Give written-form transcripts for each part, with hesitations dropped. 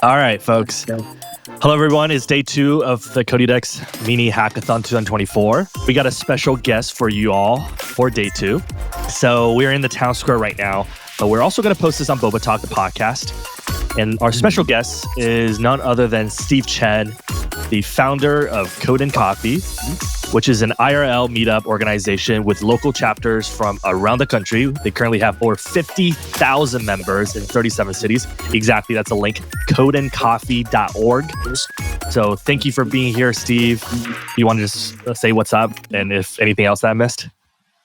All right, folks. Hello, everyone. It's day 2 of the Codédex Mini Hackathon 2024. We got a special guest for you all for day 2. So we're in the town square right now, but we're also going to post this on Boba Talk, the podcast. And our special guest is none other than Steve Chen, the founder of Code and Coffee, which is an IRL meetup organization with local chapters from around the country. They currently have over 50,000 members in 37 cities. Exactly, that's a link, codeandcoffee.org. So thank you for being here, Steve. You want to just say what's up and if anything else that I missed?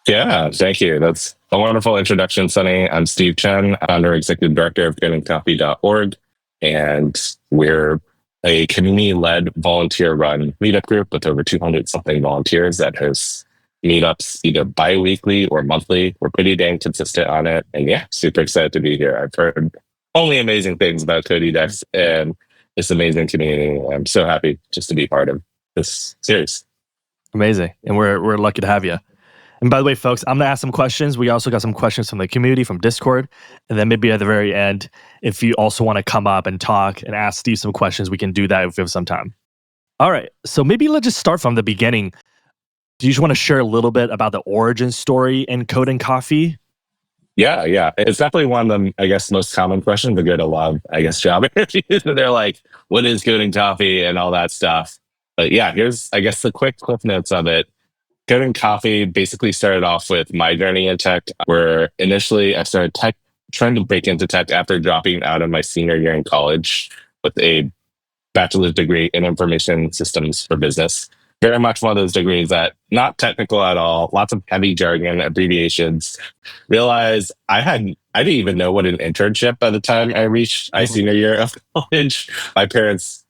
Yeah, thank you. That's a wonderful introduction, Sunny. I'm Steve Chen, founder, executive director of codeandcoffee.org, and we're a community-led, volunteer-run meetup group with over 200-something volunteers that hosts meetups either bi-weekly or monthly. We're pretty dang consistent on it, and yeah, super excited to be here. I've heard only amazing things about Codédex and this amazing community. I'm so happy just to be part of this series. Amazing, and we're lucky to have you. And by the way, folks, I'm going to ask some questions. We also got some questions from the community, from Discord. And then maybe at the very end, if you also want to come up and talk and ask Steve some questions, we can do that if we have some time. All right. So maybe let's just start from the beginning. Do you just want to share a little bit about the origin story in Code and Coffee? Yeah. It's definitely one of the, I guess, most common questions to go to a lot of, I guess, job interviews. They're like, what is Code and Coffee and all that stuff? But yeah, here's, I guess, the quick cliff notes of it. Code and Coffee basically started off with my journey in tech, where initially I started trying to break into tech after dropping out of my senior year in college with a bachelor's degree in information systems for business. Very much one of those degrees that not technical at all, lots of heavy jargon, abbreviations. Realized I didn't even know what an internship by the time I reached my senior year of college. My parents,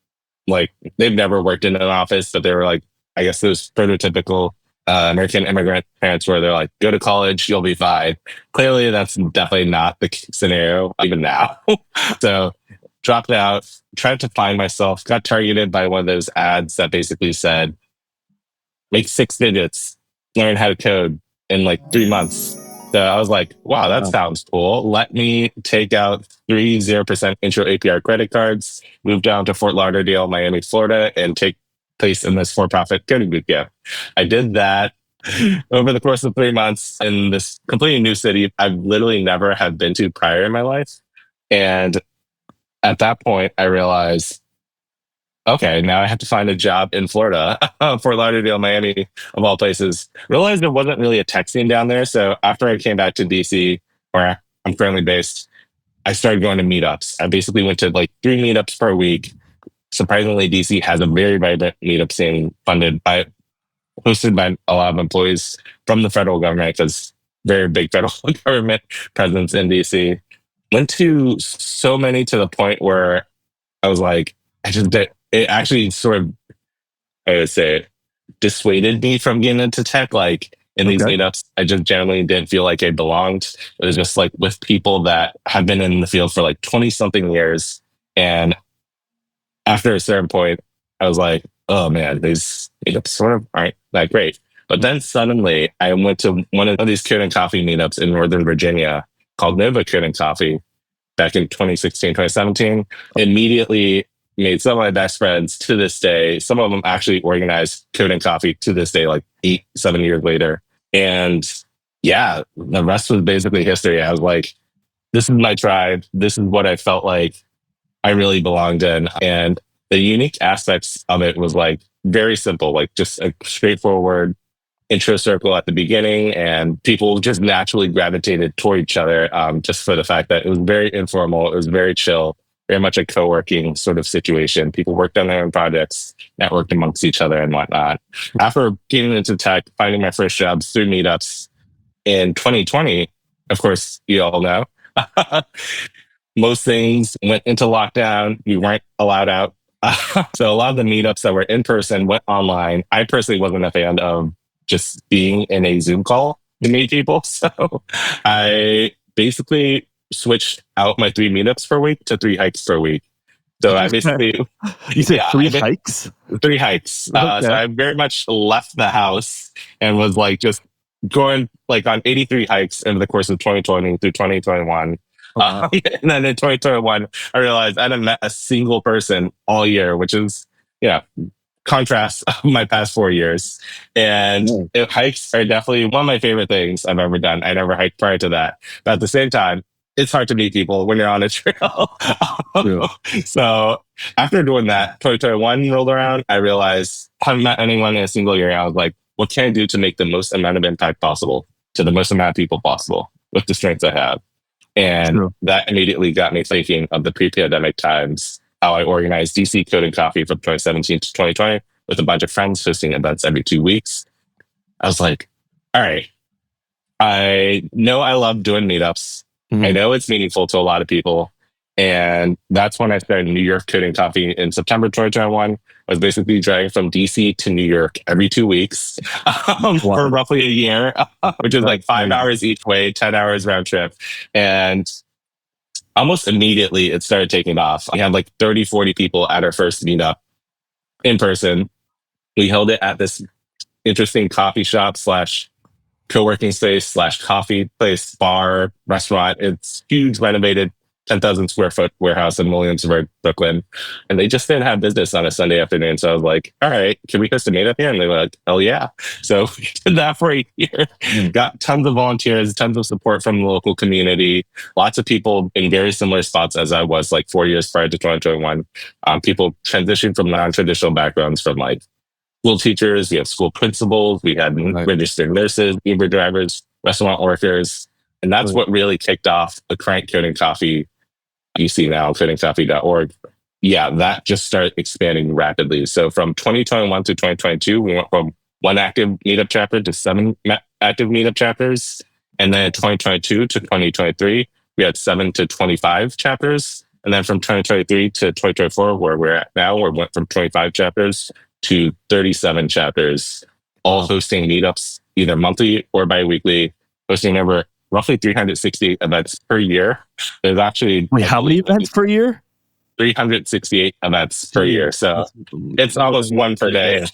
they've never worked in an office, but they were like, I guess those prototypical American immigrant parents where they're like, go to college, you'll be fine. Clearly, that's definitely not the scenario even now. So dropped out, tried to find myself, got targeted by one of those ads that basically said, make 6 digits, learn how to code in 3 months. So I was like, wow, that sounds cool. Let me take out 3 0% intro APR credit cards, move down to Fort Lauderdale, Miami, Florida, and take place in this for-profit coding bootcamp. I did that over the course of 3 months in this completely new city I've literally never have been to prior in my life. And at that point, I realized, okay, now I have to find a job in Florida, Fort Lauderdale, Miami, of all places. Realized there wasn't really a tech scene down there. So after I came back to DC, where I'm currently based, I started going to meetups. I basically went to 3 meetups per week. Surprisingly, DC has a very vibrant meetup scene hosted by a lot of employees from the federal government, because very big federal government presence in DC. Went to so many to the point where I was like, it actually sort of, I would say, dissuaded me from getting into tech. In these meetups, I just generally didn't feel like I belonged. It was just with people that have been in the field for 20 something years. And after a certain point, I was like, oh man, these meetups sort of aren't that great. But then suddenly I went to one of these Code and Coffee meetups in Northern Virginia called Nova Code and Coffee back in 2016, 2017. Immediately made some of my best friends to this day. Some of them actually organized Code and Coffee to this day, 7 years later. And yeah, the rest was basically history. I was like, this is my tribe. This is what I felt like I really belonged in. And the unique aspects of it was very simple, just a straightforward intro circle at the beginning, and people just naturally gravitated toward each other, just for the fact that it was very informal, it was very chill, very much a co-working sort of situation. People worked on their own projects, networked amongst each other and whatnot. After getting into tech, finding my first jobs through meetups in 2020, of course, you all know, most things went into lockdown. We weren't allowed out. So a lot of the meetups that were in person went online. I personally wasn't a fan of just being in a Zoom call to meet people. So I basically switched out my 3 meetups per week to 3 hikes per week. So I basically... You said 3 hikes? 3 hikes. Okay. So I very much left the house and was just going on 83 hikes over the course of 2020 through 2021. Oh, wow. And then in 2021, I realized I hadn't met a single person all year, which is, contrast of my past 4 years. And hikes are definitely one of my favorite things I've ever done. I never hiked prior to that. But at the same time, it's hard to meet people when you're on a trail. So after doing that, 2021 rolled around, I realized I haven't met anyone in a single year. I was like, what can I do to make the most amount of impact possible to the most amount of people possible with the strengths I have? And that immediately got me thinking of the pre-pandemic times, how I organized DC Coding Coffee from 2017 to 2020 with a bunch of friends hosting events every 2 weeks. I was like, all right, I know I love doing meetups. I know it's meaningful to a lot of people. And that's when I started New York Coding Coffee in September 2021. I was basically driving from DC to New York every 2 weeks for roughly a year, which is like 5 hours each way, 10 hours round trip. And almost immediately it started taking off. We had like 30, 40 people at our first meetup in person. We held it at this interesting coffee shop slash co-working space slash coffee place, bar, restaurant. It's huge, renovated 10,000 square foot warehouse in Williamsburg, Brooklyn. And they just didn't have business on a Sunday afternoon. So I was like, all right, can we host a meetup here? And they were like, hell yeah. So we did that for a year. Got tons of volunteers, tons of support from the local community, lots of people in very similar spots as I was like 4 years prior to 2021. People transitioned from non-traditional backgrounds from like school teachers, we have school principals, we had registered nurses, Uber drivers, restaurant workers. And that's what really kicked off the current Coding Coffee you see now, codingcoffee.org. Yeah, that just started expanding rapidly. So from 2021 to 2022, we went from one active meetup chapter to 7 active meetup chapters. And then 2022 to 2023, we had 7 to 25 chapters. And then from 2023 to 2024, where we're at now, we went from 25 chapters to 37 chapters, all hosting meetups either monthly or bi-weekly, hosting over roughly 360 events per year. There's actually... Wait, how many events per year? 368 events per year. So it's almost one per day.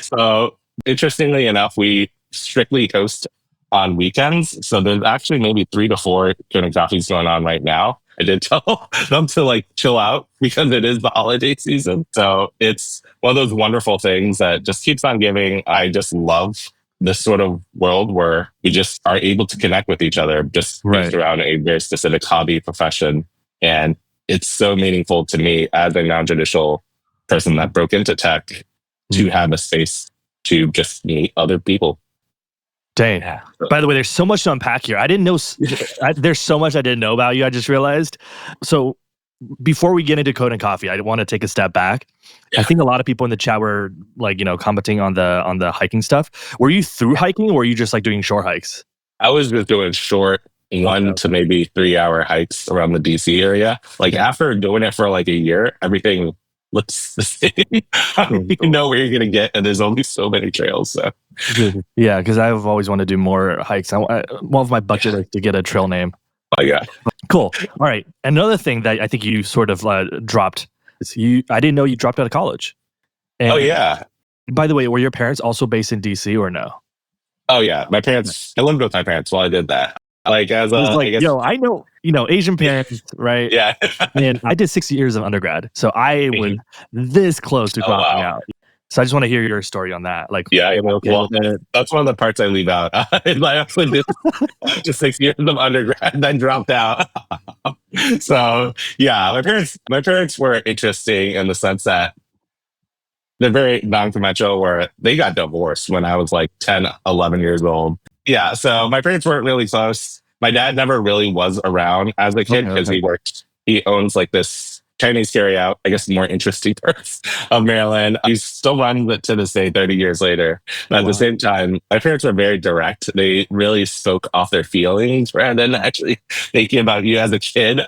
So interestingly enough, we strictly host on weekends. So there's actually maybe 3 to 4 Coding Coffees going on right now. I did tell them to like chill out because it is the holiday season. So it's one of those wonderful things that just keeps on giving. I just love this sort of world where we just are able to connect with each other just based around a very specific hobby, profession. And it's so meaningful to me as a non-traditional person that broke into tech to have a space to just meet other people. Dang. Yeah. By the way, there's so much to unpack here. I didn't know, there's so much I didn't know about you. I just realized. So before we get into Coding Coffee, I want to take a step back. I think a lot of people in the chat were like, commenting on the hiking stuff. Were you through hiking or were you just like doing short hikes? I was just doing short 1 to maybe 3 hour hikes around the DC area. Like after doing it for like a year, everything looks the same. I don't even know where you're going to get. And there's only so many trails. So. Yeah, because I've always wanted to do more hikes. One of my bucket is to get a trail name. Oh, yeah. Cool. All right. Another thing that I think you sort of dropped is I didn't know you dropped out of college. And, oh, yeah. By the way, were your parents also based in DC or no? Oh, yeah. My parents, I lived with my parents while I did that. Like, as a, like, I know, Asian parents, right? Yeah. And I did 6 years of undergrad. So I was this close to dropping out. So I just want to hear your story on that. Like, that's one of the parts I leave out. I actually did just 6 years of undergrad and then dropped out. So yeah, my parents were interesting in the sense that they're very non-conventional, where they got divorced when I was like 10, 11 years old. Yeah, so my parents weren't really close. My dad never really was around as a kid because he owns like this Chinese carryout, I guess, more interesting parts of Maryland. He still runs it to this day, 30 years later. But at the same time, my parents were very direct. They really spoke off their feelings rather than actually thinking about you as a kid.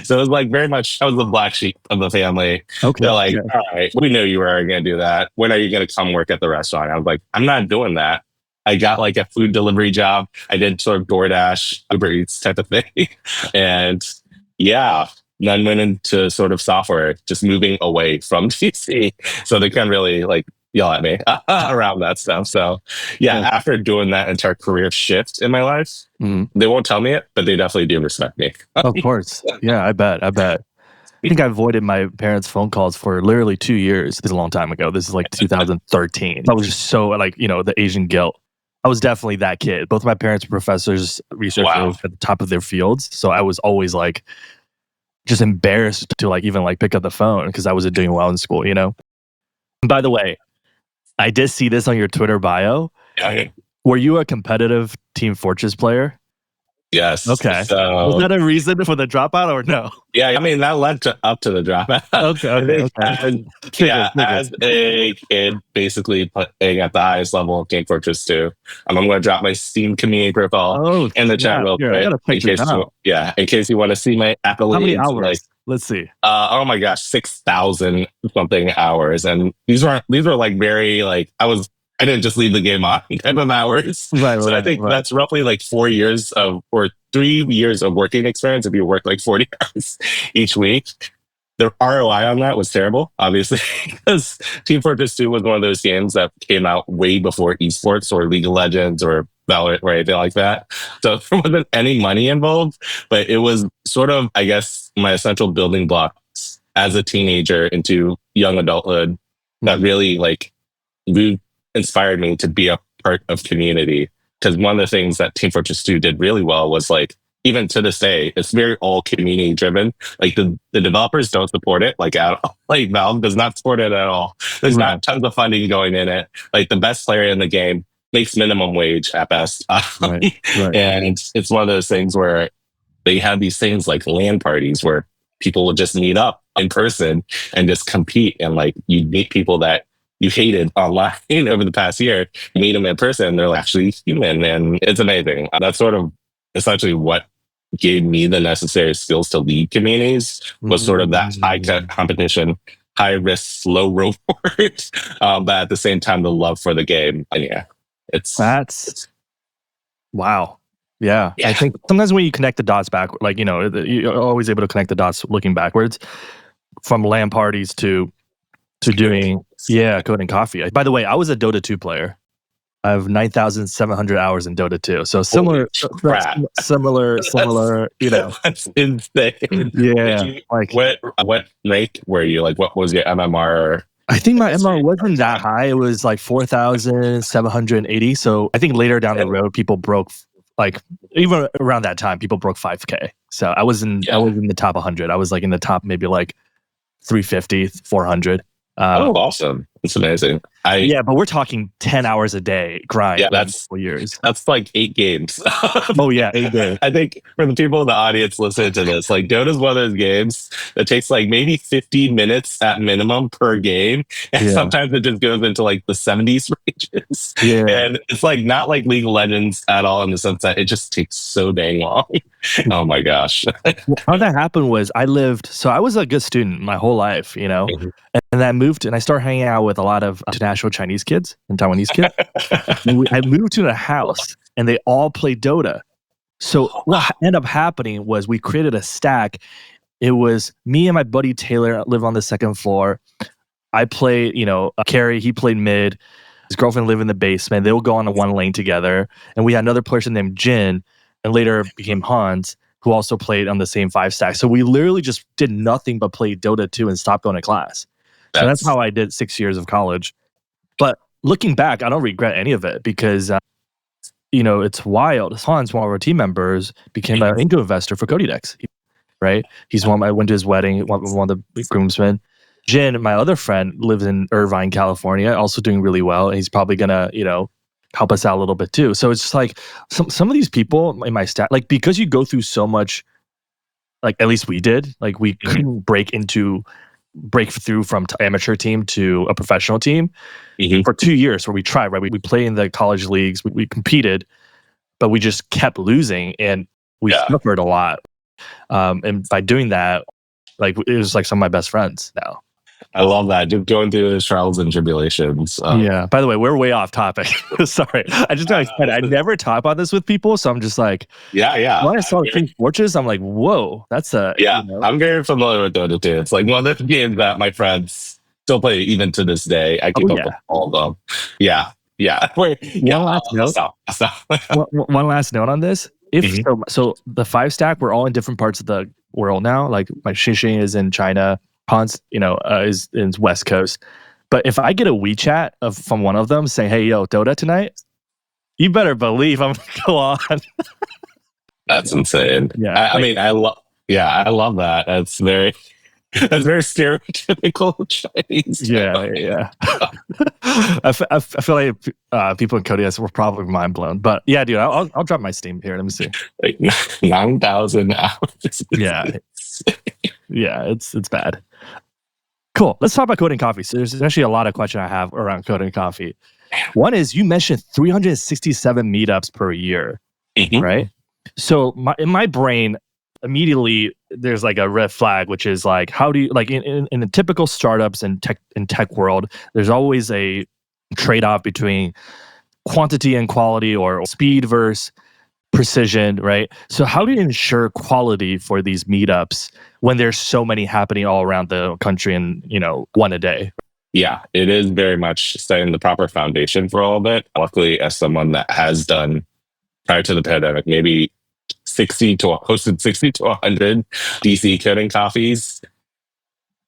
So it was like very much, I was the black sheep of the family. They're like, all right, we knew you were going to do that. When are you going to come work at the restaurant? I was like, I'm not doing that. I got like a food delivery job. I did sort of DoorDash, Uber Eats type of thing. And yeah, then went into sort of software, just moving away from DC. So they can really like yell at me around that stuff. So yeah, after doing that entire career shift in my life, they won't tell me it, but they definitely do respect me. Of course. Yeah, I bet. I think I avoided my parents' phone calls for literally 2 years. This is a long time ago. This is like 2013. I was just so like, the Asian guilt. I was definitely that kid. Both my parents were professors, researchers at the top of their fields. So I was always like just embarrassed to like even like pick up the phone because I wasn't doing well in school, And by the way, I did see this on your Twitter bio. Yeah. Were you a competitive Team Fortress player? Yes. Okay. So, was that a reason for the dropout or no? Yeah, I mean that led up to the dropout. Okay. As a kid, basically playing at the highest level of Team Fortress 2, I'm going to drop my Steam community profile in the chat real quick. In case you want to see my accolades. How many hours? Let's see. Oh my gosh, 6,000 something hours, and these were like very like I didn't just leave the game on type of hours. So I think that's roughly like 4 years or 3 years of working experience if you work like 40 hours each week. The ROI on that was terrible, obviously, because Team Fortress 2 was one of those games that came out way before esports or League of Legends or Valorant or anything like that. So there wasn't any money involved, but it was sort of, I guess, my essential building blocks as a teenager into young adulthood that really like inspired me to be a part of community. Because one of the things that Team Fortress 2 did really well was like, even to this day, it's very all community driven. Like the developers don't support it. Like Valve does not support it at all. There's not tons of funding going in it. Like the best player in the game makes minimum wage at best. And it's one of those things where they have these things like LAN parties where people will just meet up in person and just compete. And like you meet people that you hated online over the past year, you meet them in person, they're actually human. And it's amazing. That's sort of essentially what gave me the necessary skills to lead communities was sort of that high competition, high risk, low reward, but at the same time, the love for the game. And yeah, it's wow. Yeah. I think sometimes when you connect the dots back, like, you're always able to connect the dots looking backwards from LAN parties to doing, coding coffee. By the way, I was a Dota 2 player. I have 9,700 hours in Dota 2. So similar, That's insane. Yeah. What rank were you? Like, what was your MMR? I think my MMR wasn't that high. It was like 4,780. So I think later down the road, people broke, like, even around that time, people broke 5K. So I was in the top 100. I was like in the top, maybe like 350, 400. Awesome. That's amazing. But we're talking 10 hours a day grind. Yeah, that's years. That's like 8 games. 8 games. I think for the people in the audience listening to this, like Dota's one of those games that takes like maybe 50 minutes at minimum per game. And sometimes it just goes into like the 70s ranges. Yeah. And it's like not like League of Legends at all in the sense that it just takes so dang long. Oh my gosh. How that happened was I was a good student my whole life, and I moved and I started hanging out with a lot of international Chinese kids and Taiwanese kids. I moved to a house and they all played Dota. So what ended up happening was we created a stack. It was me and my buddy Taylor live on the second floor. I played, Carrie, he played mid. His girlfriend lived in the basement. They would go on the one lane together. And we had another person named Jin, and later became Hans, who also played on the same 5 stack. So we literally just did nothing but play Dota 2 and stopped going to class. So that's how I did 6 years of college. But looking back, I don't regret any of it because, it's wild. Hans, one of our team members, became an angel investor for Codédex, right? I went to his wedding, one of the groomsmen. Jin, my other friend, lives in Irvine, California, also doing really well. And he's probably going to, help us out a little bit too. So it's just like some of these people in my staff, like because you go through so much, like at least we did, like we couldn't break through from amateur team to a professional team for 2 years where we tried, right? We play in the college leagues, we competed, but we just kept losing and we suffered a lot. And by doing that, like it was like some of my best friends now. I love that. Just going through the trials and tribulations. By the way, we're way off topic. Sorry. I just got excited. I never talk about this with people. So I'm just like, when I saw Team Fortress, I'm like, whoa, that's I'm very familiar with Dota 2. It's like one of the games that my friends still play it even to this day. I keep up with all of them. Yeah. One last note. Stop. One last note on this. So the 5-stack, we're all in different parts of the world now. Like my Xing is in China, Hans, is in West Coast. But if I get a WeChat from one of them saying, "Hey, yo, Dota tonight," you better believe I'm gonna go on. That's insane. Yeah, I love that. That's very stereotypical Chinese. Yeah. I feel like people in Codédex were probably mind blown. But yeah, dude, I'll drop my Steam here. Let me see. Like 9,000 hours. Yeah, it's bad. Cool. Let's talk about Coding Coffee. So there's actually a lot of questions I have around Coding Coffee. One is you mentioned 367 meetups per year, right? So in my brain, immediately there's like a red flag, which is like, how do you like in the typical startups and tech world, there's always a trade-off between quantity and quality, or speed versus precision, right? So how do you ensure quality for these meetups when there's so many happening all around the country and one a day? Yeah, it is very much setting the proper foundation for all of it. Luckily, as someone that has done prior to the pandemic, maybe hosted 60 to 100 DC Coding Coffees,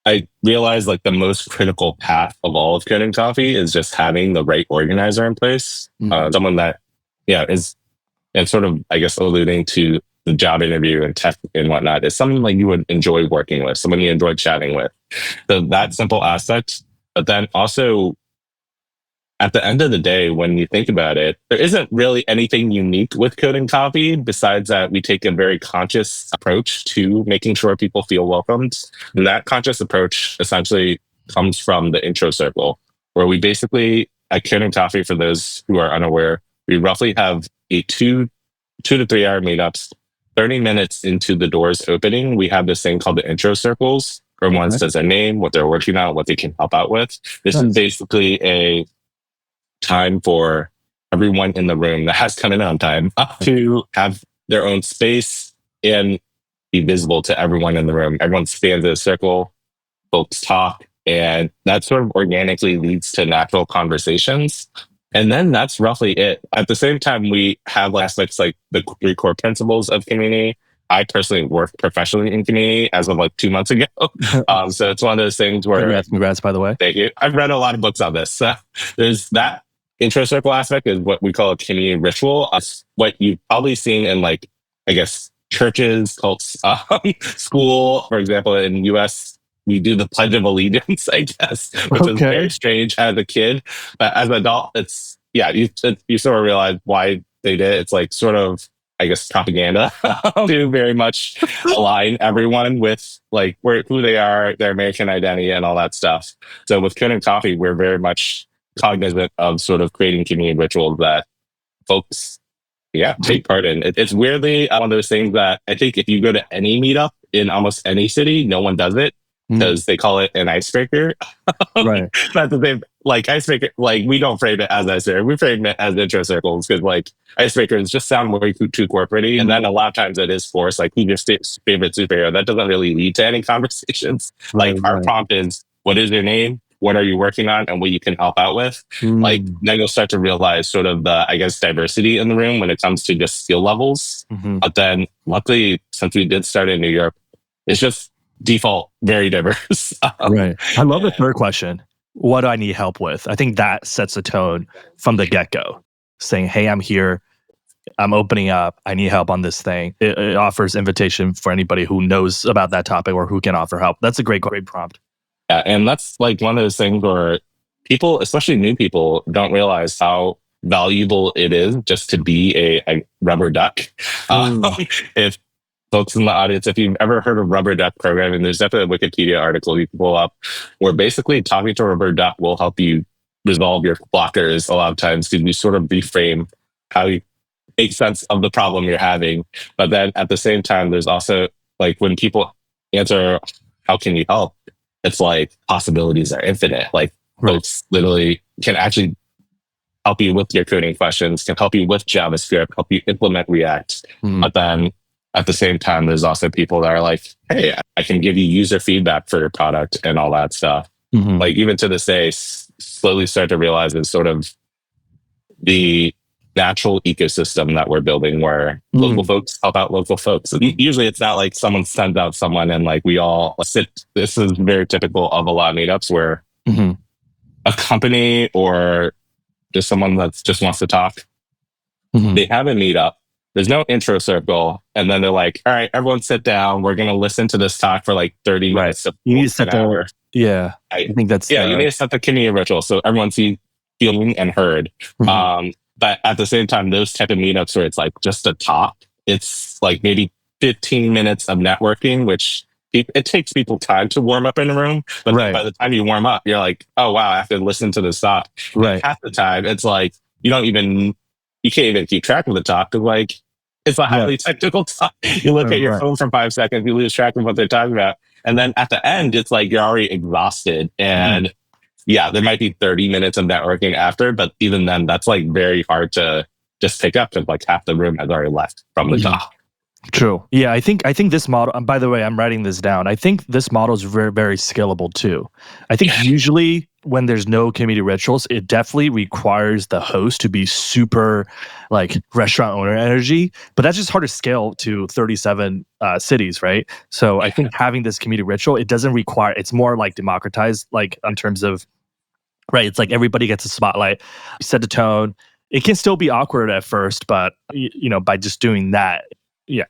I realized like the most critical path of all of Coding Coffee is just having the right organizer in place. Someone that, is, and sort of, I guess, alluding to the job interview and tech and whatnot, is someone like you would enjoy working with, someone you enjoy chatting with. So that simple aspect. But then also, at the end of the day, when you think about it, there isn't really anything unique with Coding Coffee besides that we take a very conscious approach to making sure people feel welcomed. And that conscious approach essentially comes from the intro circle, where we basically, at Coding Coffee, for those who are unaware, we roughly have a 2 to 3 hour meetups. 30 minutes into the doors opening, we have this thing called the intro circles, where everyone says their name, what they're working on, what they can help out with. This is basically a time for everyone in the room that has come in on time to have their own space and be visible to everyone in the room. Everyone stands in a circle, folks talk, and that sort of organically leads to natural conversations. And then that's roughly it. At the same time, we have aspects like the 3 core principles of Communi. I personally work professionally in Communi as of like 2 months ago. So it's one of those things where... Congrats, by the way. Thank you. I've read a lot of books on this. There's that intro circle aspect is what we call a Communi ritual. What you've probably seen in like, I guess, churches, cults, school, for example, in US, we do the Pledge of Allegiance, I guess, which is very strange as a kid. But as an adult, it's, you sort of realize why they did it. It's like sort of, I guess, propaganda to very much align everyone with like who they are, their American identity, and all that stuff. So with Coding Coffee, we're very much cognizant of sort of creating community rituals that folks, take part in. It's weirdly one of those things that I think if you go to any meetup in almost any city, no one does it because they call it an icebreaker. Right. Not the same. Like icebreaker, like we don't frame it as icebreaker. We frame it as intro circles because like icebreakers just sound way too corporate-y. And then a lot of times it is forced, like who's your favorite superhero? That doesn't really lead to any conversations. Like our prompt is, what is your name? What are you working on and what you can help out with? Like then you'll start to realize sort of the, I guess, diversity in the room when it comes to just skill levels. But then luckily, since we did start in New York, it's just default very diverse. Right. I love the third question. What do I need help with? I think that sets a tone from the get-go, saying, hey, I'm here. I'm opening up. I need help on this thing. It offers invitation for anybody who knows about that topic or who can offer help. That's a great prompt. Yeah, and that's like one of those things where people, especially new people, don't realize how valuable it is just to be a rubber duck. If folks in the audience, if you've ever heard of rubber duck programming, there's definitely a Wikipedia article you can pull up where basically talking to a rubber duck will help you resolve your blockers a lot of times because you sort of reframe how you make sense of the problem you're having. But then at the same time, there's also like when people answer, how can you help? It's like possibilities are infinite. Like folks literally can actually help you with your coding questions, can help you with JavaScript, help you implement React. But then at the same time, there's also people that are like, hey, I can give you user feedback for your product and all that stuff. like even to this day, slowly start to realize is sort of the natural ecosystem that we're building where local folks help out local folks. Usually it's not like someone sends out someone and like we all sit. This is very typical of a lot of meetups where a company or just someone that just wants to talk, they have a meetup. There's no intro circle. And then they're like, all right, everyone sit down. We're going to listen to this talk for like 30 minutes. You need to set the hour. Yeah. I think that's... Yeah, you need to set the community ritual so everyone's feeling and heard. But at the same time, those type of meetups where it's like just a talk, it's like maybe 15 minutes of networking, which it takes people time to warm up in a room. But then by the time you warm up, you're like, oh, wow, I have to listen to this talk. Right. Half the time, it's like, you can't even keep track of the talk because like, it's a highly technical talk. You look at your phone for 5 seconds, you lose track of what they're talking about. And then at the end, it's like you're already exhausted. And yeah, there might be 30 minutes of networking after, but even then, that's like very hard to just pick up because like half the room has already left from the talk. True. Yeah, I think this model, by the way, I'm writing this down. I think this model is very, very scalable too. I think usually when there's no community rituals, it definitely requires the host to be super like restaurant owner energy, but that's just hard to scale to 37 cities, right? So I think having this community ritual, it doesn't require, it's more like democratized, like in terms of, right? It's like everybody gets a spotlight, you set the tone. It can still be awkward at first, but by just doing that,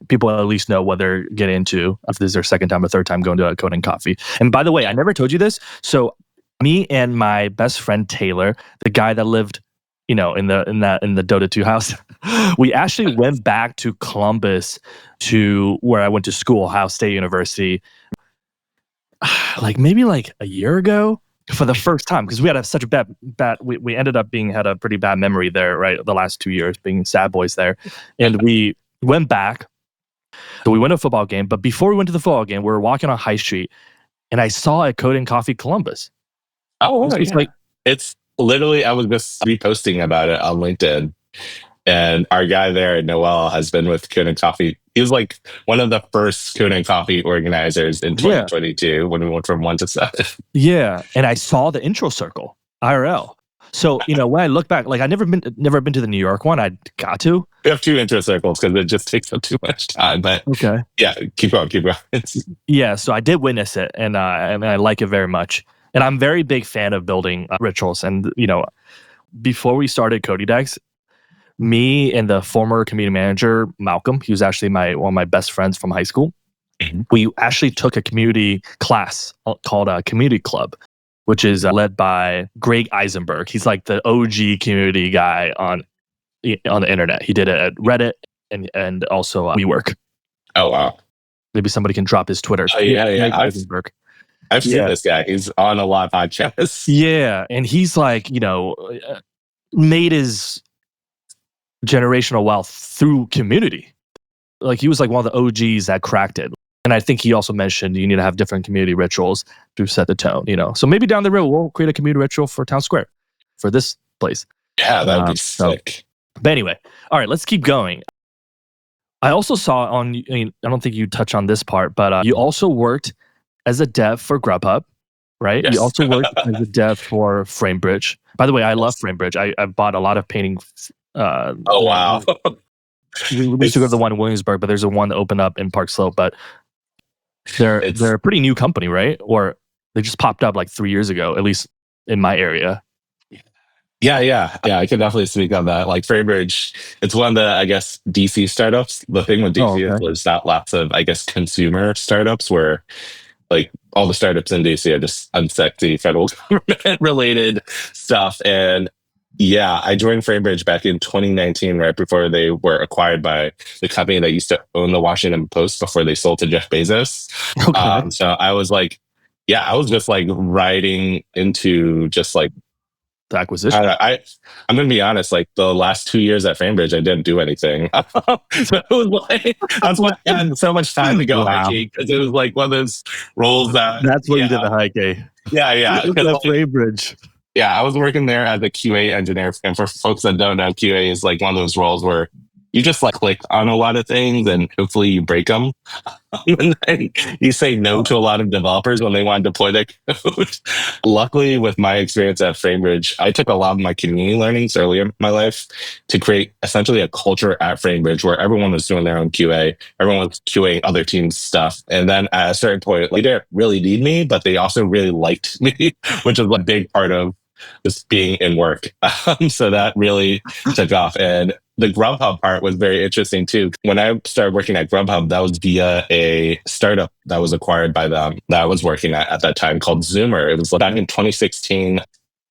people at least know what they're getting into if this is their second time or third time going to a coding coffee. And by the way, I never told you this. So me and my best friend Taylor, the guy that lived, in the Dota 2 house, we actually went back to Columbus to where I went to school, Ohio State University, maybe a year ago for the first time because we had such a bad. We ended up had a pretty bad memory there, right? The last 2 years being sad boys there, and we went back. So we went to a football game, but before we went to the football game, we were walking on High Street, and I saw a Coding Coffee Columbus. Oh, it's literally, I was just reposting about it on LinkedIn, and our guy there, Noel, has been with Coding Coffee. He was like one of the first Coding Coffee organizers in 2022 when we went from 1 to 7. Yeah, and I saw the intro circle IRL. So, when I look back, I never been to the New York one. I got to. We have 2 intro circles because it just takes up too much time. But yeah, keep going. Yeah, so I did witness it, and I like it very much. And I'm a very big fan of building rituals. And before we started Codédex, me and the former community manager Malcolm, he was actually one of my best friends from high school. We actually took a community class called a Community Club, which is led by Greg Eisenberg. He's like the OG community guy on the internet. He did it at Reddit and also WeWork. Oh, wow. Maybe somebody can drop his Twitter. Oh, yeah. Eisenberg. I've seen this guy. He's on a lot of podcasts. Yeah, and he's made his generational wealth through community. He was one of the OGs that cracked it. And I think he also mentioned you need to have different community rituals to set the tone, So maybe down the road, we'll create a community ritual for Town Square, for this place. Yeah, that would be sick. But anyway, all right, let's keep going. I also saw I don't think you touch on this part, but you also worked as a dev for Grubhub, right? Yes. You also worked as a dev for Framebridge. By the way, I love Framebridge. I bought a lot of painting. Oh, wow. We used to go to the one in Williamsburg, but there's a one that opened up in Park Slope, but they're a pretty new company, right? Or they just popped up 3 years ago, at least in my area. Yeah. I could definitely speak on that. Framebridge, it's one of the, I guess, DC startups. The thing with DC is there's not lots of, I guess, consumer startups where all the startups in DC are just unsexy federal government related stuff. And yeah, I joined Framebridge back in 2019, right before they were acquired by the company that used to own the Washington Post before they sold to Jeff Bezos. Okay. So I was I was just writing into just the acquisition. I'm going to be honest, the last 2 years at Framebridge, I didn't do anything. So it was that's why I had so much time to go hiking because it was one of those roles that... That's what you did the hiking. Yeah. Because Framebridge. Yeah, I was working there as a QA engineer. And for folks that don't know, QA is one of those roles where, you just like click on a lot of things and hopefully you break them. And then you say no to a lot of developers when they want to deploy their code. Luckily, with my experience at Framebridge, I took a lot of my community learnings earlier in my life to create essentially a culture at Framebridge where everyone was doing their own QA. Everyone was QAing other teams' stuff. And then at a certain point, they didn't really need me, but they also really liked me, which is a big part of just being in work. So that really took off. And the Grubhub part was very interesting too. When I started working at Grubhub, that was via a startup that was acquired by them that I was working at that time called Zoomer. It was back in 2016.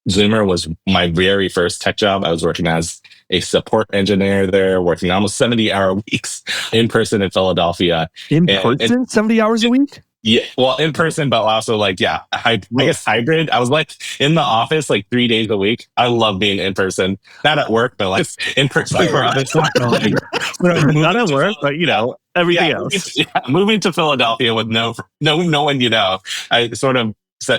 Zoomer was my very first tech job. I was working as a support engineer there, working almost 70-hour weeks in person in Philadelphia. In person, 70 hours a week? Yeah, well, in person, but also I guess hybrid. I was like in the office like 3 days a week. I love being in person, not at work, but like in person. Not at work, but everything else. Moving to Philadelphia with no one I sort of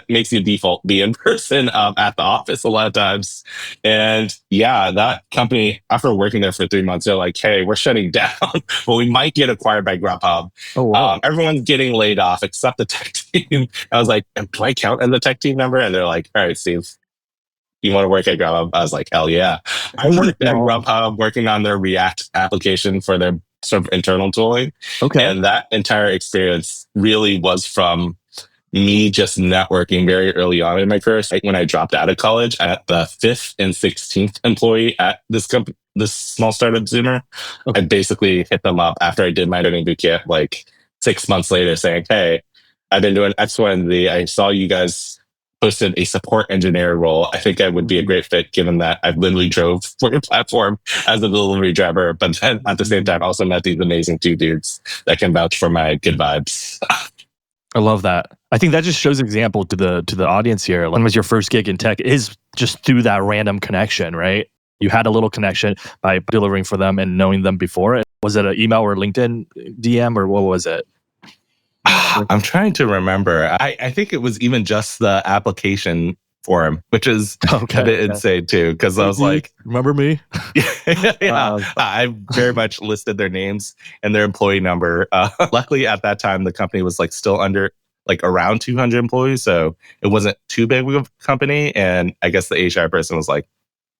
makes you default be in person at the office a lot of times. And yeah, that company, after working there for 3 months, they're like, hey, we're shutting down, but we might get acquired by Grubhub. Oh, wow. Everyone's getting laid off except the tech team. I was like, do I count as a tech team member? And they're like, all right, Steve, you want to work at Grubhub? I was like, hell yeah. I worked at Grubhub working on their React application for their sort of internal tooling. Okay. And that entire experience really was from me just networking very early on in my career. Like when I dropped out of college at the 5th and 16th employee at this company, this small startup Zoomer, I basically hit them up after I did my learning bootcamp, like 6 months later saying, hey, I've been doing X, Y, and Z. I saw you guys posted a support engineer role. I think I would be a great fit given that I literally drove for your platform as a delivery driver, but then at the same time also met these amazing two dudes that can vouch for my good vibes. I love that. I think that just shows example to the audience here. When was your first gig in tech? It is just through that random connection, right? You had a little connection by delivering for them and knowing them before. Was it an email or LinkedIn DM or what was it? I'm trying to remember. I think it was even just the application form, which is a bit insane too. Because I was like, remember me? Yeah, I very much listed their names and their employee number. Luckily, at that time, the company was like still under like around 200 employees, so it wasn't too big of a company. And I guess the HR person was like,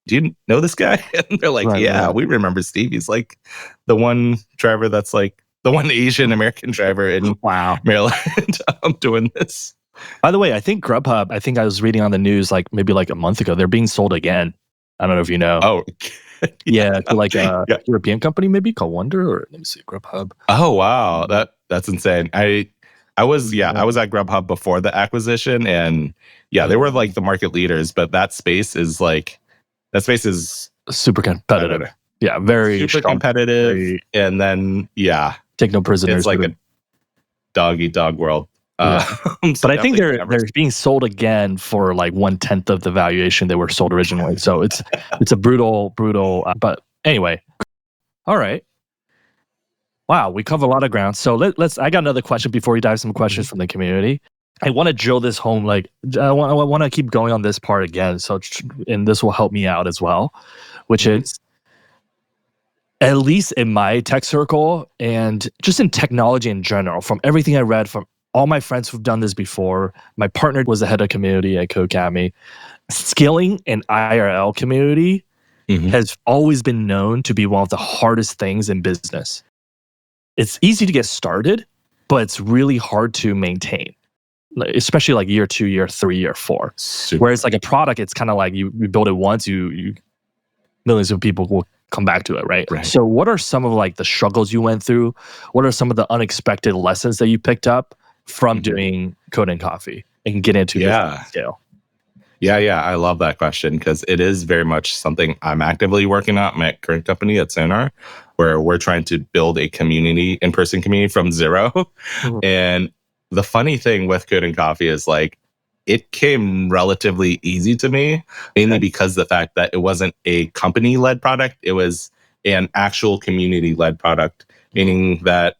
"Do you know this guy?" And they're like, "Yeah, we remember Steve. He's like the one driver that's like the one Asian American driver in Maryland doing this." By the way, I think Grubhub, I was reading on the news like maybe like a month ago, they're being sold again. I don't know if you know. Oh, yeah, to like a European company maybe called Wonder, or let me see, Grubhub. Oh wow, that's insane. I was at Grubhub before the acquisition, and they were like the market leaders, but that space is super competitive. Yeah, very super strong, competitive, and then take no prisoners. It's like a dog eat dog world. But I think they're being sold again for like 1/10 of the valuation they were sold originally. So it's a brutal. But anyway, all right. Wow, we cover a lot of ground. So let's. I got another question before we dive some questions from the community. I want to drill this home. Like I want to keep going on this part again. So and this will help me out as well, which is at least in my tech circle and just in technology in general. From everything I read from all my friends who've done this before, my partner was the head of community at Codédex. Scaling an IRL community has always been known to be one of the hardest things in business. It's easy to get started, but it's really hard to maintain, especially like year 2, year 3, year 4. Whereas like a product, it's kind of like you build it once, you millions of people will come back to it, right? So what are some of like the struggles you went through? What are some of the unexpected lessons that you picked up from doing Code and Coffee and get into this scale? Yeah, I love that question because it is very much something I'm actively working on at my current company at Sonar, where we're trying to build a community, in-person community from zero. And the funny thing with Code and Coffee is like, it came relatively easy to me, mainly because the fact that it wasn't a company-led product, it was an actual community-led product, meaning that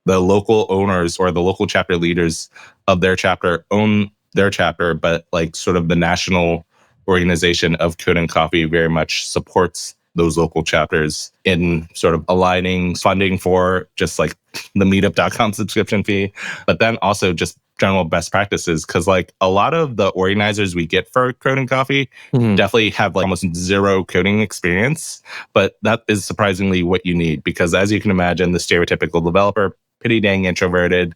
the local owners or the local chapter leaders of their chapter own their chapter, but like sort of the national organization of Code and Coffee very much supports those local chapters in sort of aligning funding for just like the meetup.com subscription fee, but then also just general best practices. Cause like a lot of the organizers we get for Coding Coffee definitely have like almost zero coding experience, but that is surprisingly what you need, because as you can imagine, the stereotypical developer, pretty dang introverted,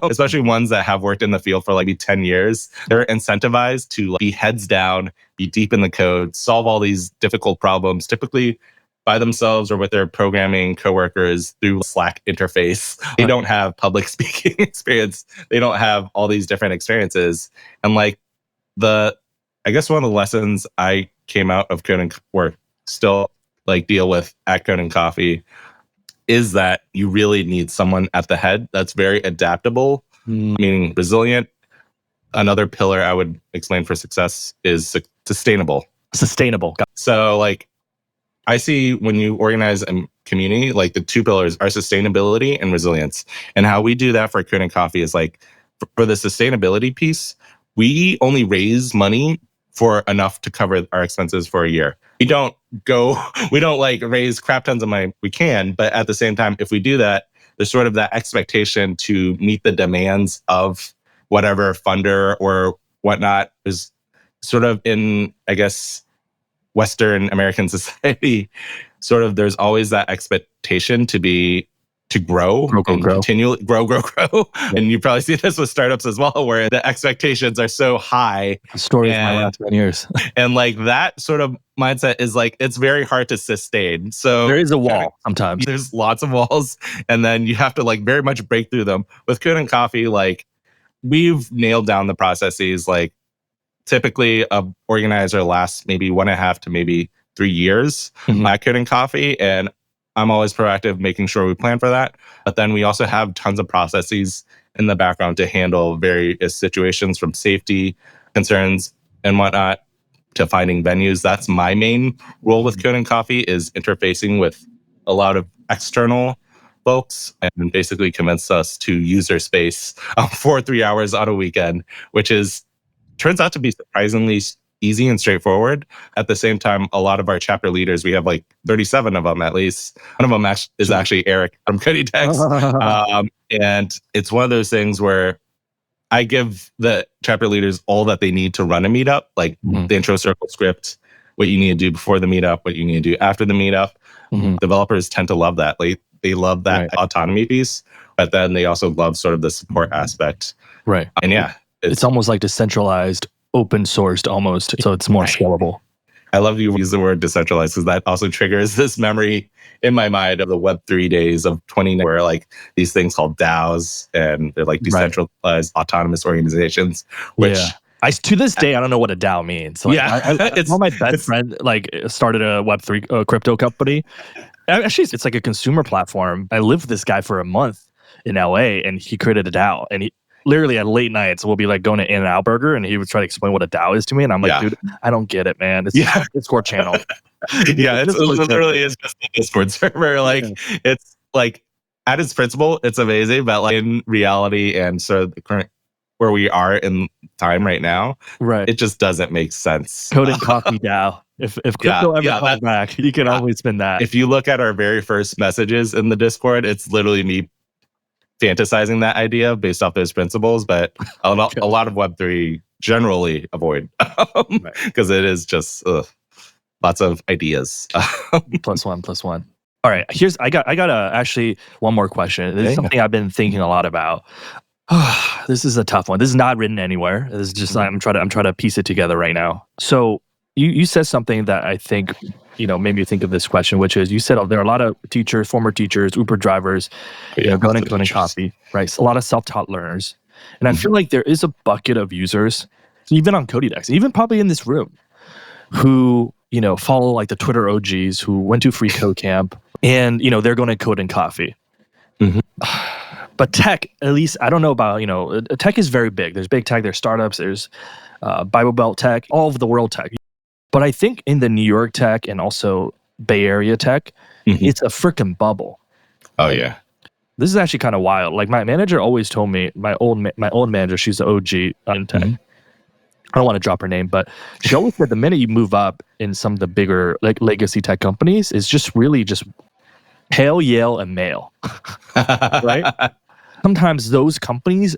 especially ones that have worked in the field for like maybe 10 years. They're incentivized to be heads down, be deep in the code, solve all these difficult problems, typically by themselves or with their programming coworkers through Slack interface. They don't have public speaking experience. They don't have all these different experiences. And like I guess one of the lessons I came out of coding or still like deal with at Coding Coffee is that you really need someone at the head that's very adaptable, meaning resilient. Another pillar I would explain for success is sustainable. Sustainable. So like I see when you organize a community, like the two pillars are sustainability and resilience. And how we do that for Coding Coffee is like for the sustainability piece, we only raise money for enough to cover our expenses for a year. We don't like raise crap tons of money. We can, but at the same time, if we do that, there's sort of that expectation to meet the demands of whatever funder or whatnot is sort of in, I guess, Western American society, sort of there's always that expectation to grow and continually grow. And you probably see this with startups as well, where the expectations are so high. The story of my last 10 years. And like that sort of mindset is like, it's very hard to sustain. So there is a wall sometimes. There's lots of walls. And then you have to like very much break through them. With Coding Coffee, like we've nailed down the processes. Like typically a organizer lasts maybe 1.5 to maybe 3 years at Coding Coffee. And I'm always proactive, making sure we plan for that. But then we also have tons of processes in the background to handle various situations, from safety concerns and whatnot to finding venues. That's my main role with Coding Coffee, is interfacing with a lot of external folks and basically convince us to use their space for 3 hours on a weekend, which turns out to be surprisingly easy and straightforward. At the same time, a lot of our chapter leaders, we have like 37 of them at least. One of them is actually Eric from Codédex. And it's one of those things where I give the chapter leaders all that they need to run a meetup, like the intro circle script, what you need to do before the meetup, what you need to do after the meetup. Developers tend to love that. They love that autonomy piece, but then they also love sort of the support aspect. Right. And yeah, it's almost like decentralized, open sourced almost, so it's more scalable. I love you use the word decentralized, because that also triggers this memory in my mind of the Web3 days of 20, where like these things called DAOs, and they're like decentralized autonomous organizations, which to this day, I don't know what a DAO means. Like, it's my best friend like started a Web3 crypto company. Actually, it's like a consumer platform. I lived with this guy for a month in LA, and he created a DAO, and he literally at late nights, we'll be like going to In-N-Out Burger, and he would try to explain what a DAO is to me. And I'm like, dude, I don't get it, man. It's a Discord channel. It literally is just a Discord server. Like it's like at its principle, it's amazing, but like in reality and sort of the current where we are in time right now, it just doesn't make sense. Coding Coffee DAO. If crypto ever comes back, you can always spin that. If you look at our very first messages in the Discord, it's literally me fantasizing that idea based off those principles, but a lot of Web3 generally avoid, because it is just lots of ideas. plus one. All right, I got actually one more question. This is something I've been thinking a lot about. This is a tough one. This is not written anywhere. This is just I'm trying to piece it together right now. So you said something that I think made me think of this question, which is, you said there are a lot of teachers, former teachers, Uber drivers, going and Coding Coffee, right? So a lot of self-taught learners. And I feel like there is a bucket of users, even on Codédex, even probably in this room, who, follow like the Twitter OGs who went to free code camp, and, they're going to Coding Coffee. But tech, at least, I don't know about, tech is very big. There's big tech, there's startups, there's Bible Belt tech, all over the world tech. But I think in the New York tech and also Bay Area tech, it's a freaking bubble. Oh yeah, this is actually kind of wild. Like my manager always told me, my old manager, she's the OG on tech. I don't want to drop her name, but she always said the minute you move up in some of the bigger like legacy tech companies, it's just really just pale, Yale, and male, right? Sometimes those companies,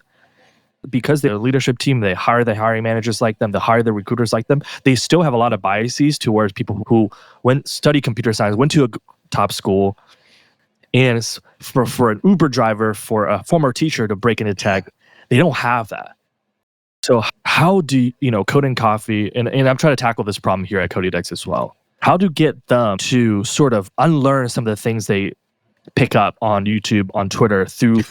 because their leadership team, they hire the hiring managers like them, they hire the recruiters like them, they still have a lot of biases towards people who went study computer science, went to a top school, and for an Uber driver, for a former teacher to break into tech, they don't have that. So how do Code and Coffee, and I'm trying to tackle this problem here at Codédex as well. How to get them to sort of unlearn some of the things they pick up on YouTube, on Twitter through,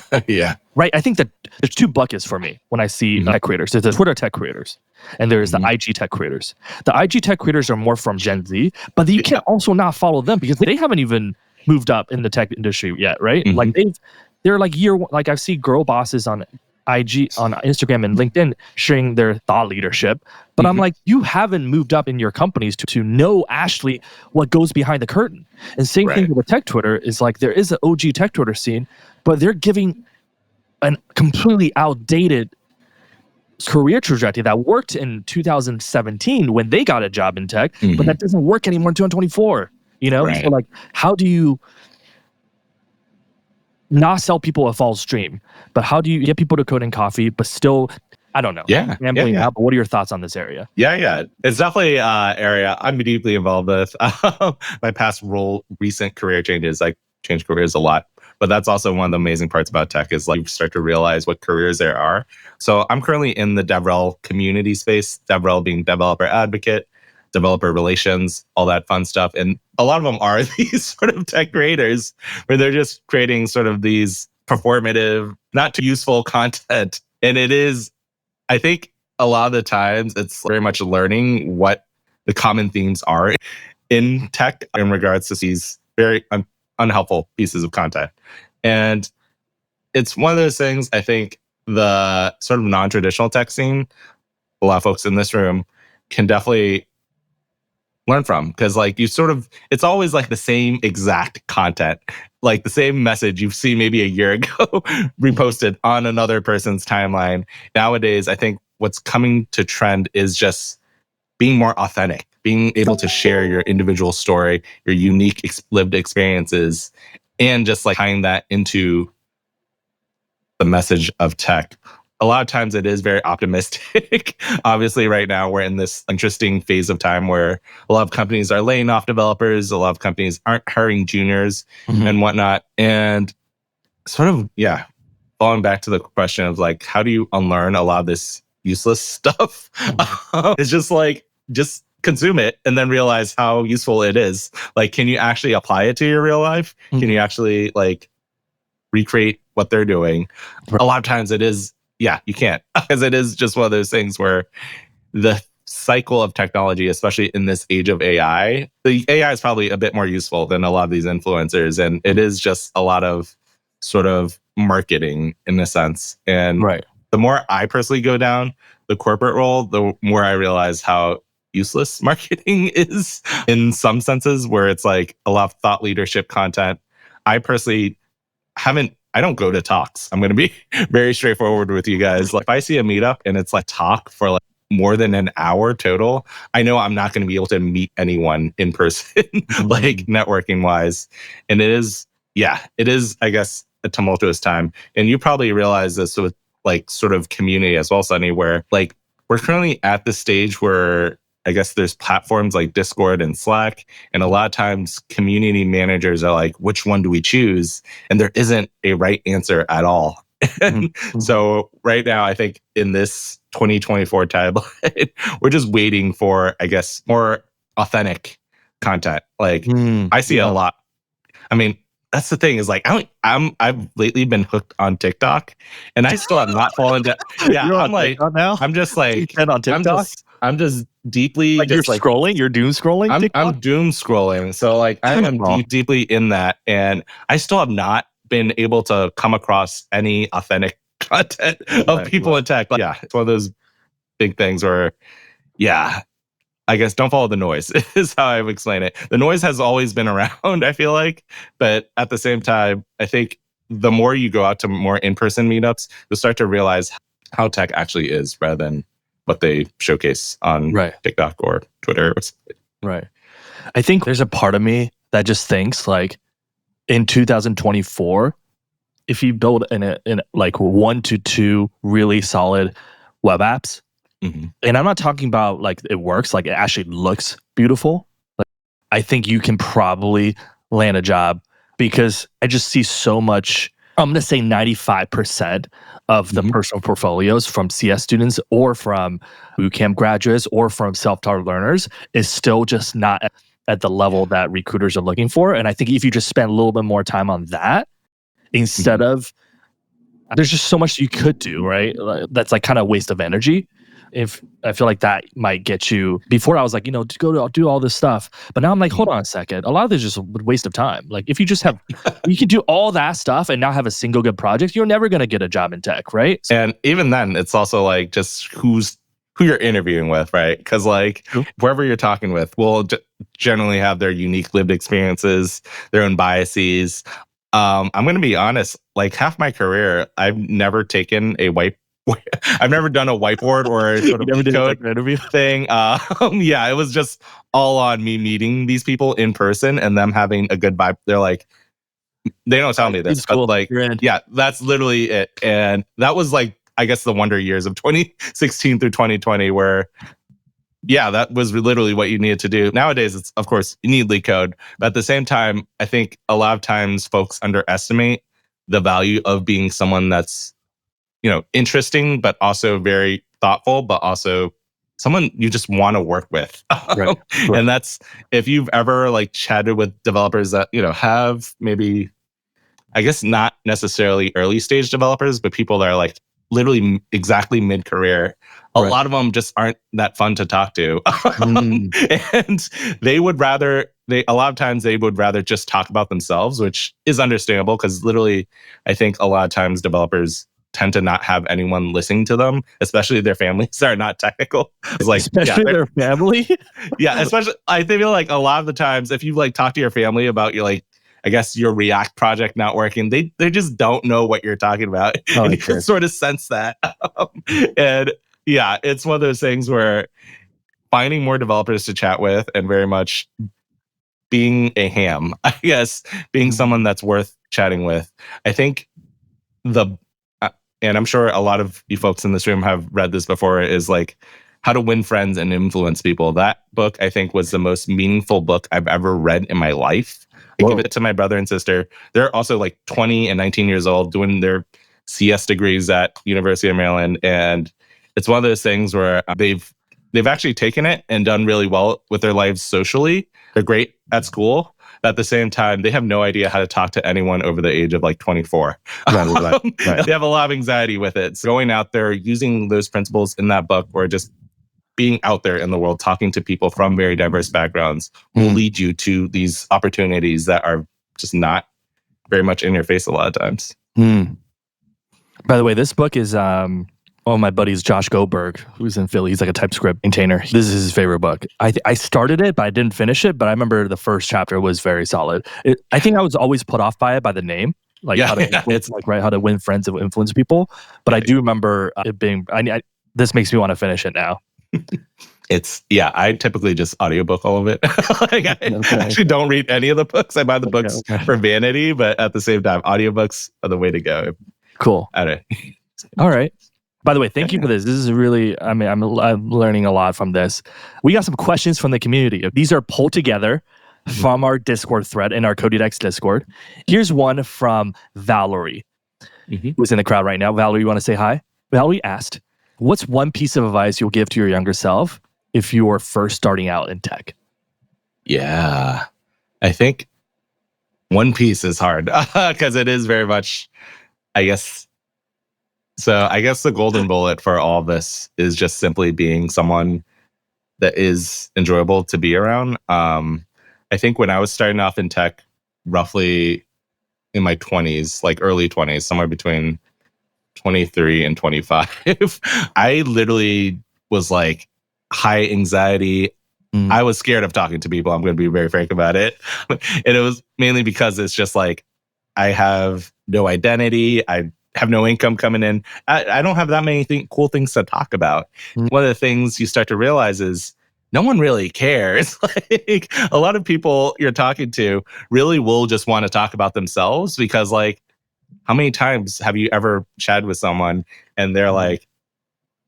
right? I think that there's two buckets for me when I see tech creators. There's the Twitter tech creators, and there's the IG tech creators. The IG tech creators are more from Gen Z, but you can also not follow them because they haven't even moved up in the tech industry yet, right? Like they're like year one. Like I see girl bosses on IG, on Instagram and LinkedIn sharing their thought leadership, but I'm like, you haven't moved up in your companies to know actually what goes behind the curtain. And same thing with the tech Twitter is like there is an OG tech Twitter scene, but they're giving a completely outdated career trajectory that worked in 2017 when they got a job in tech, but that doesn't work anymore in 2024. So like, how do you not sell people a false dream, but how do you get people to Code and Coffee, but still, I don't know. Gambling out, but what are your thoughts on this area? It's definitely an area I'm deeply involved with. My past recent career changes, I changed careers a lot, but that's also one of the amazing parts about tech is like you start to realize what careers there are. So I'm currently in the DevRel community space, DevRel being developer advocate, developer relations, all that fun stuff. And a lot of them are these sort of tech creators where they're just creating sort of these performative, not too useful content. And it is, I think a lot of the times it's very much learning what the common themes are in tech in regards to these very unhelpful pieces of content. And it's one of those things, I think the sort of non-traditional tech scene, a lot of folks in this room can definitely learn from, because like you sort of, it's always like the same exact content, like the same message you've seen maybe a year ago reposted on another person's timeline. Nowadays, I think what's coming to trend is just being more authentic, being able to share your individual story, your unique lived experiences, and just like tying that into the message of tech. A lot of times it is very optimistic. Obviously, right now we're in this interesting phase of time where a lot of companies are laying off developers, a lot of companies aren't hiring juniors and whatnot. And sort of, falling back to the question of like, how do you unlearn a lot of this useless stuff? It's just like, just consume it and then realize how useful it is. Like, can you actually apply it to your real life? Can you actually like recreate what they're doing? A lot of times it is, you can't, because it is just one of those things where the cycle of technology, especially in this age of AI, the AI is probably a bit more useful than a lot of these influencers. And it is just a lot of sort of marketing in a sense. And the more I personally go down the corporate role, the more I realize how useless marketing is in some senses, where it's like a lot of thought leadership content. I personally I don't go to talks. I'm going to be very straightforward with you guys. Like if I see a meetup and it's like talk for like more than an hour total, I know I'm not going to be able to meet anyone in person, like networking wise. And it is, I guess, a tumultuous time. And you probably realize this with like sort of community as well, Sunny, where like we're currently at the stage where I guess there's platforms like Discord and Slack. And a lot of times community managers are like, which one do we choose? And there isn't a right answer at all. So right now, I think in this 2024 timeline, we're just waiting for, I guess, more authentic content. Like I see a lot. I mean, that's the thing is like, I've lately been hooked on TikTok and I still have not fallen down. You're on like, TikTok now? I'm just like, on TikTok? I'm just deeply like just you're scrolling. You're doom scrolling. I'm doom scrolling. So like I am deeply in that, and I still have not been able to come across any authentic content of people in tech. Like, it's one of those big things where, I guess don't follow the noise is how I would explain it. The noise has always been around, I feel like, but at the same time, I think the more you go out to more in-person meetups, you'll start to realize how tech actually is rather than what they showcase on Right. TikTok or Twitter or something. Right. I think there's a part of me that just thinks like in 2024, if you build in like 1 to 2 really solid web apps, and I'm not talking about like it works, like it actually looks beautiful. Like, I think you can probably land a job because I just see so much. I'm going to say 95% of the personal portfolios from CS students or from bootcamp graduates or from self-taught learners is still just not at the level that recruiters are looking for. And I think if you just spend a little bit more time on that instead of, there's just so much you could do, right? That's like kind of waste of energy. If I feel like that might get you, before I was like, to go do all this stuff. But now I'm like, hold on a second. A lot of this is just a waste of time. Like if you just have, you can do all that stuff and not have a single good project, you're never going to get a job in tech, right? And even then, it's also like just who you're interviewing with, right? Because like whoever you're talking with will generally have their unique lived experiences, their own biases. I'm going to be honest, like half my career, I've never taken I've never done a whiteboard or sort of code interview thing. Yeah, it was just all on me meeting these people in person and them having a good vibe. They're like, they don't tell me this, but like, yeah, that's literally it. And that was like, I guess the wonder years of 2016 through 2020 where, yeah, that was literally what you needed to do. Nowadays, it's, of course, you need leak code. But at the same time, I think a lot of times folks underestimate the value of being someone that's, interesting, but also very thoughtful, but also someone you just want to work with. Right. And that's, if you've ever like chatted with developers that, have maybe, I guess not necessarily early stage developers, but people that are like literally exactly mid-career, a lot of them just aren't that fun to talk to. And a lot of times they would rather just talk about themselves, which is understandable because literally I think a lot of times developers tend to not have anyone listening to them, especially their families that are not technical. It's like, especially their family? Yeah, especially, I feel like a lot of the times if you like talk to your family about your like, I guess your React project not working, they just don't know what you're talking about. And you can sort of sense that. And yeah, it's one of those things where finding more developers to chat with and very much being a ham, I guess, being someone that's worth chatting with. I think and I'm sure a lot of you folks in this room have read this before, is like How to Win Friends and Influence People. That book, I think, was the most meaningful book I've ever read in my life. I give it to my brother and sister. They're also like 20 and 19 years old doing their CS degrees at University of Maryland. And it's one of those things where they've actually taken it and done really well with their lives socially. They're great at school. But at the same time, they have no idea how to talk to anyone over the age of like 24. Right. They have a lot of anxiety with it. So going out there, using those principles in that book, or just being out there in the world, talking to people from very diverse backgrounds will lead you to these opportunities that are just not very much in your face a lot of times. By the way, this book is one of my buddies, Josh Goldberg, who's in Philly. He's like a TypeScript maintainer. This is his favorite book. I started it, but I didn't finish it. But I remember the first chapter was very solid. I think I was always put off by it by the name, like how to win friends and influence people. But I do remember it being. This makes me want to finish it now. I typically just audiobook all of it. Like I actually don't read any of the books. I buy the books for vanity, but at the same time, audiobooks are the way to go. Cool. All right. By the way, thank you for this. This is really, I'm learning a lot from this. We got some questions from the community. These are pulled together from our Discord thread in our Codédex Discord. Here's one from Valerie, who's in the crowd right now. Valerie, you want to say hi? Valerie asked, what's one piece of advice you'll give to your younger self if you were first starting out in tech? Yeah, I think one piece is hard because it is very much, I guess. So I guess the golden bullet for all of this is just simply being someone that is enjoyable to be around. I think when I was starting off in tech, roughly in my 20s, like early 20s, somewhere between 23 and 25, I literally was like high anxiety. I was scared of talking to people. I'm going to be very frank about it. And it was mainly because it's just like, I have no identity. I have no income coming in. I don't have that many cool things to talk about. One of the things you start to realize is no one really cares. Like a lot of people you're talking to really will just want to talk about themselves because like, how many times have you ever chatted with someone and they're like,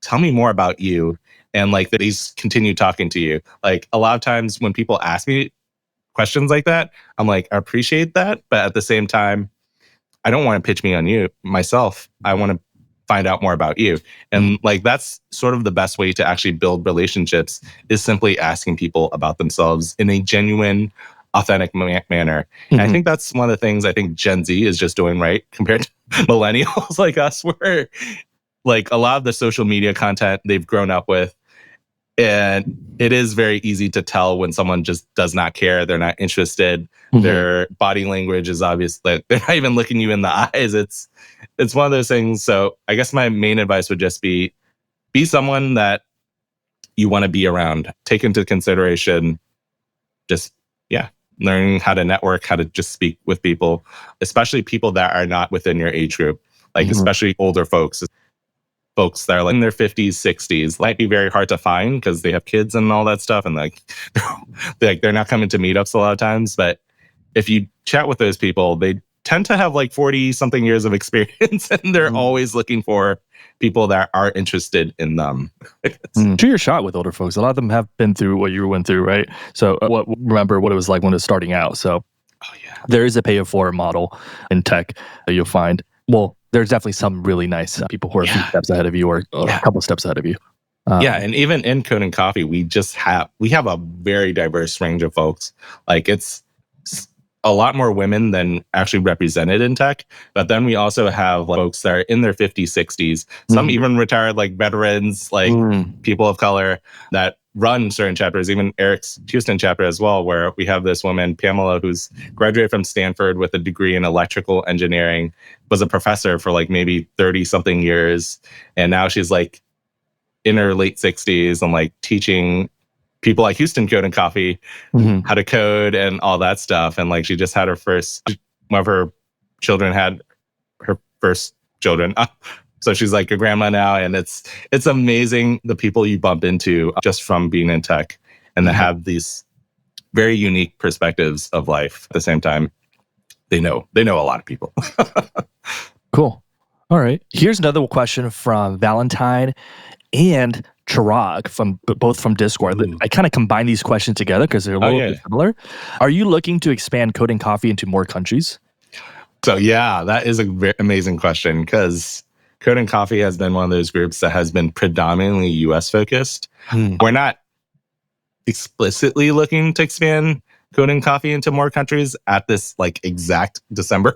tell me more about you? And like they just continue talking to you. Like a lot of times when people ask me questions like that, I'm like, I appreciate that. But at the same time, I don't want to pitch me on you myself. I want to find out more about you. And like that's sort of the best way to actually build relationships is simply asking people about themselves in a genuine, authentic manner. And I think that's one of the things I think Gen Z is just doing right compared to millennials like us, where like a lot of the social media content they've grown up with. And it is very easy to tell when someone just does not care. They're not interested. Their body language is obvious. Like they're not even looking you in the eyes. It's one of those things. So I guess my main advice would just be someone that you want to be around. Take into consideration just, learning how to network, how to just speak with people, especially people that are not within your age group, like especially older folks that are like in their 50s, 60s might be very hard to find because they have kids and all that stuff. And like, they're not coming to meetups a lot of times. But if you chat with those people, they tend to have like 40 something years of experience and they're always looking for people that are interested in them. Shoot your shot with older folks. A lot of them have been through what you went through, right? So remember what it was like when it was starting out. So there is a pay it forward model in tech that you'll find. Well, there's definitely some really nice people who are a few steps ahead of you or a couple steps ahead of you. And even in Code and Coffee, we have a very diverse range of folks. Like it's a lot more women than actually represented in tech. But then we also have like, folks that are in their 50s, 60s, some even retired like veterans, like people of color that run certain chapters, even Eric's Houston chapter as well, where we have this woman, Pamela, who's graduated from Stanford with a degree in electrical engineering, was a professor for like maybe 30 something years. And now she's like in her late 60s and like teaching people like Houston Code and Coffee how to code and all that stuff. And like she just had one of her children had her first children. So she's like a grandma now. And it's amazing the people you bump into just from being in tech and that have these very unique perspectives of life. At the same time, they know a lot of people. Cool. All right. Here's another question from Valentine and Chirag both from Discord. I kind of combine these questions together because they're a little bit similar. Are you looking to expand Code and Coffee into more countries? So that is a very amazing question because Code and Coffee has been one of those groups that has been predominantly US focused. We're not explicitly looking to expand Code and Coffee into more countries at this like exact December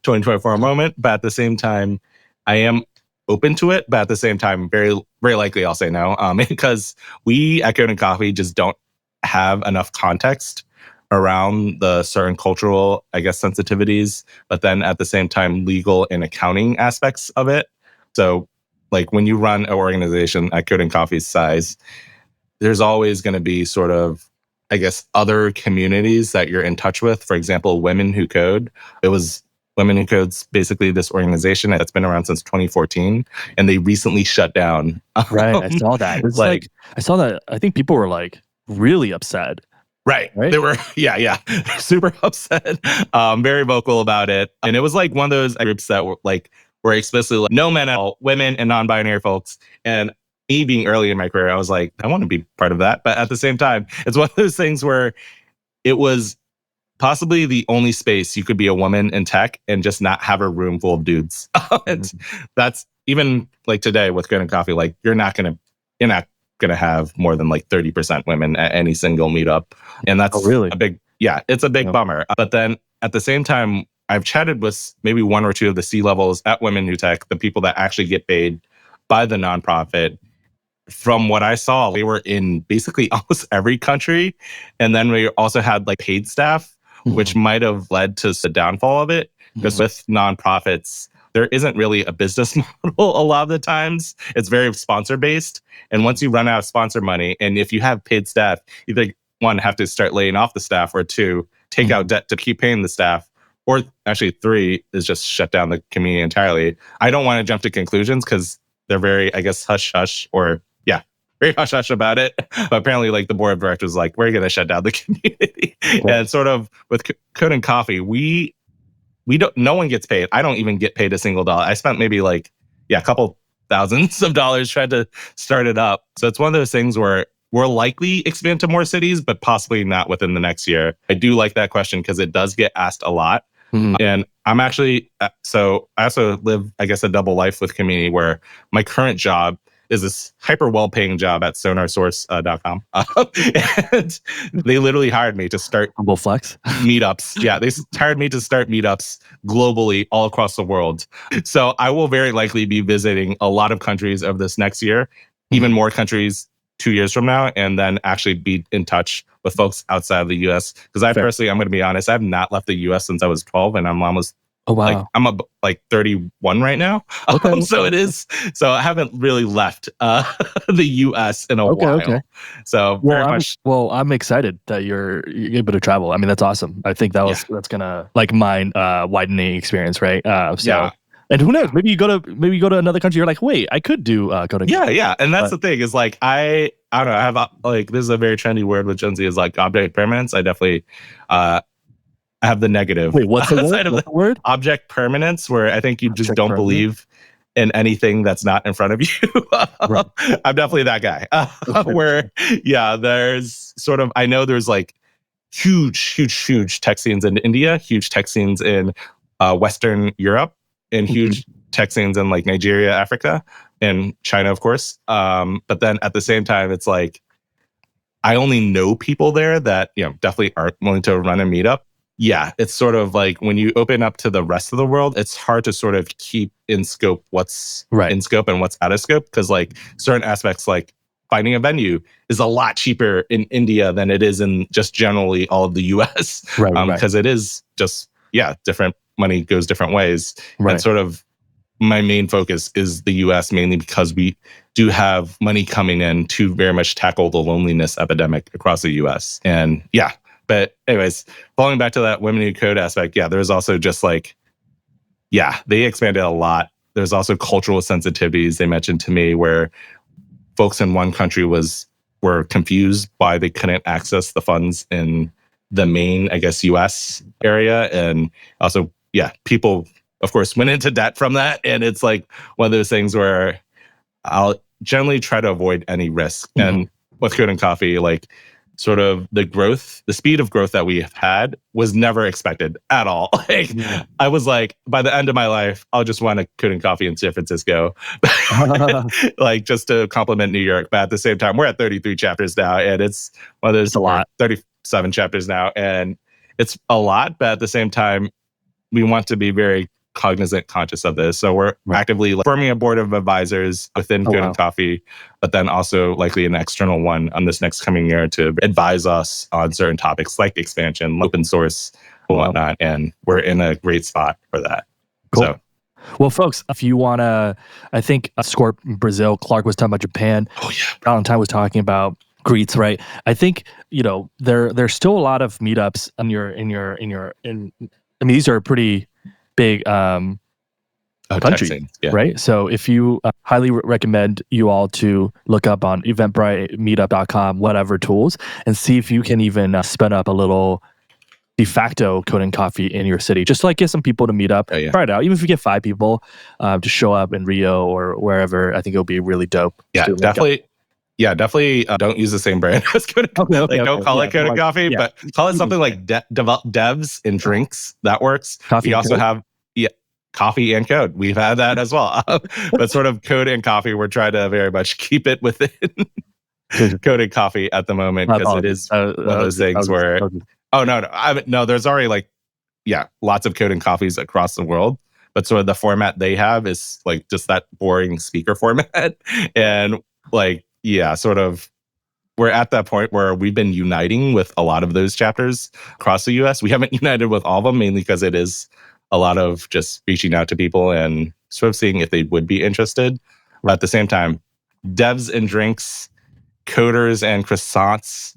2024 moment. But at the same time, I am open to it, but at the same time, very, very likely I'll say no, because we at Code and Coffee just don't have enough context around the certain cultural, I guess, sensitivities, but then at the same time, legal and accounting aspects of it. So like when you run an organization at Code and Coffee's size, there's always going to be sort of, I guess, other communities that you're in touch with. For example, Women Who Code. It was Women Who Code's basically this organization that's been around since 2014, and they recently shut down. Right, I saw that. It's like I saw that. I think people were like really upset. Right. They were, super upset, very vocal about it, and it was like one of those groups that were explicitly like, no men at all, women and non-binary folks. And me being early in my career, I was like, I want to be part of that, but at the same time, it's one of those things where it was possibly the only space you could be a woman in tech and just not have a room full of dudes. And that's even like today with Code and Coffee, like you're not gonna have more than like 30% women at any single meetup. And that's really it's a big bummer. But then at the same time, I've chatted with maybe one or two of the C-levels at Women Who Tech, the people that actually get paid by the nonprofit. From what I saw, they were in basically almost every country. And then we also had like paid staff, which might have led to the downfall of it. Because with nonprofits, there isn't really a business model a lot of the times. It's very sponsor based. And once you run out of sponsor money, and if you have paid staff, either one, have to start laying off the staff, or two, take out debt to keep paying the staff, or actually 3 is just shut down the community entirely. I don't want to jump to conclusions because they're very, I guess, hush hush, or yeah, very hush hush about it. But apparently, like the board of directors is like, we're going to shut down the community. And sort of with Code and Coffee, we don't, no one gets paid. I don't even get paid a single dollar. I spent maybe like, a couple thousands of dollars trying to start it up. So it's one of those things where we'll likely expand to more cities, but possibly not within the next year. I do like that question because it does get asked a lot. And I'm actually, so I also live, I guess, a double life with Communi, where my current job is this hyper well-paying job at sonarsource.com. And they literally hired me to start Humble flex. meetups. Yeah, they hired me to start meetups globally all across the world. So I will very likely be visiting a lot of countries over this next year, even more countries 2 years from now, and then actually be in touch with folks outside of the US. Because I personally, I'm going to be honest, I have not left the US since I was 12, and I'm almost like 31 right now. Okay. So it is. So I haven't really left the US in a while. Okay. So very much. Well, I'm excited that you're able to travel. I mean, that's awesome. I think that's gonna like mind widening experience, right? And who knows? Maybe you go to another country. You're like, wait, I could do coding. Yeah. And that's the thing is like I don't know. I have like, this is a very trendy word with Gen Z, is like object permanence. I definitely I have the negative. Wait, what's the word? Object permanence, where I think you just don't believe in anything that's not in front of you. Right. I'm definitely that guy. Where there's sort of, I know there's like huge tech scenes in India, huge tech scenes in Western Europe, and huge tech scenes in like Nigeria, Africa, and China, of course. But then at the same time, it's like I only know people there that definitely aren't willing to run a meetup. Yeah, it's sort of like when you open up to the rest of the world, it's hard to sort of keep in scope what's in scope and what's out of scope, because like certain aspects, like finding a venue is a lot cheaper in India than it is in just generally all of the US. Because it is just, different money goes different ways. And sort of my main focus is the US, mainly because we do have money coming in to very much tackle the loneliness epidemic across the US. And but anyways, falling back to that women who code aspect, there's also just like, they expanded a lot. There's also cultural sensitivities they mentioned to me, where folks in one country were confused why they couldn't access the funds in the main, I guess, US area. And also, people, of course, went into debt from that. And it's like one of those things where I'll generally try to avoid any risk. And with Code and Coffee, like sort of the speed of growth that we have had was never expected at all. Like I was like, by the end of my life, I'll just want a Code and Coffee in San Francisco, like just to complement New York. But at the same time, we're at 33 chapters now, and it's one of those, it's a lot. 37 chapters now, and it's a lot. But at the same time, we want to be very conscious of this. So we're actively forming a board of advisors within Code and Coffee, but then also likely an external one on this next coming year to advise us on certain topics like expansion, open source, and whatnot. And we're in a great spot for that. Cool. So, well, folks, if you want to, I think Scorp Brazil, Clark was talking about Japan. Valentine was talking about Greets, right? I think, there's still a lot of meetups I mean, these are pretty big countries, right? So if you highly recommend you all to look up on Eventbrite, Meetup.com, whatever tools, and see if you can even spin up a little de facto Code and Coffee in your city. Just like get some people to meet up, try it out. Even if you get 5 people to show up in Rio or wherever, I think it'll be really dope. Definitely. Don't use the same brand as Code and Coffee. Don't call it Code and Coffee, but call it something like Devs and Drinks. That works. We also have Coffee and Code. We've had that as well. But sort of Code and Coffee, we're trying to very much keep it within Code and Coffee at the moment, because it is one of those things where, no, there's already like, lots of Code and Coffees across the world. But sort of the format they have is like just that boring speaker format. And like, sort of, we're at that point where we've been uniting with a lot of those chapters across the US. We haven't united with all of them, mainly because it is a lot of just reaching out to people and sort of seeing if they would be interested. But at the same time, Devs and Drinks, Coders and Croissants.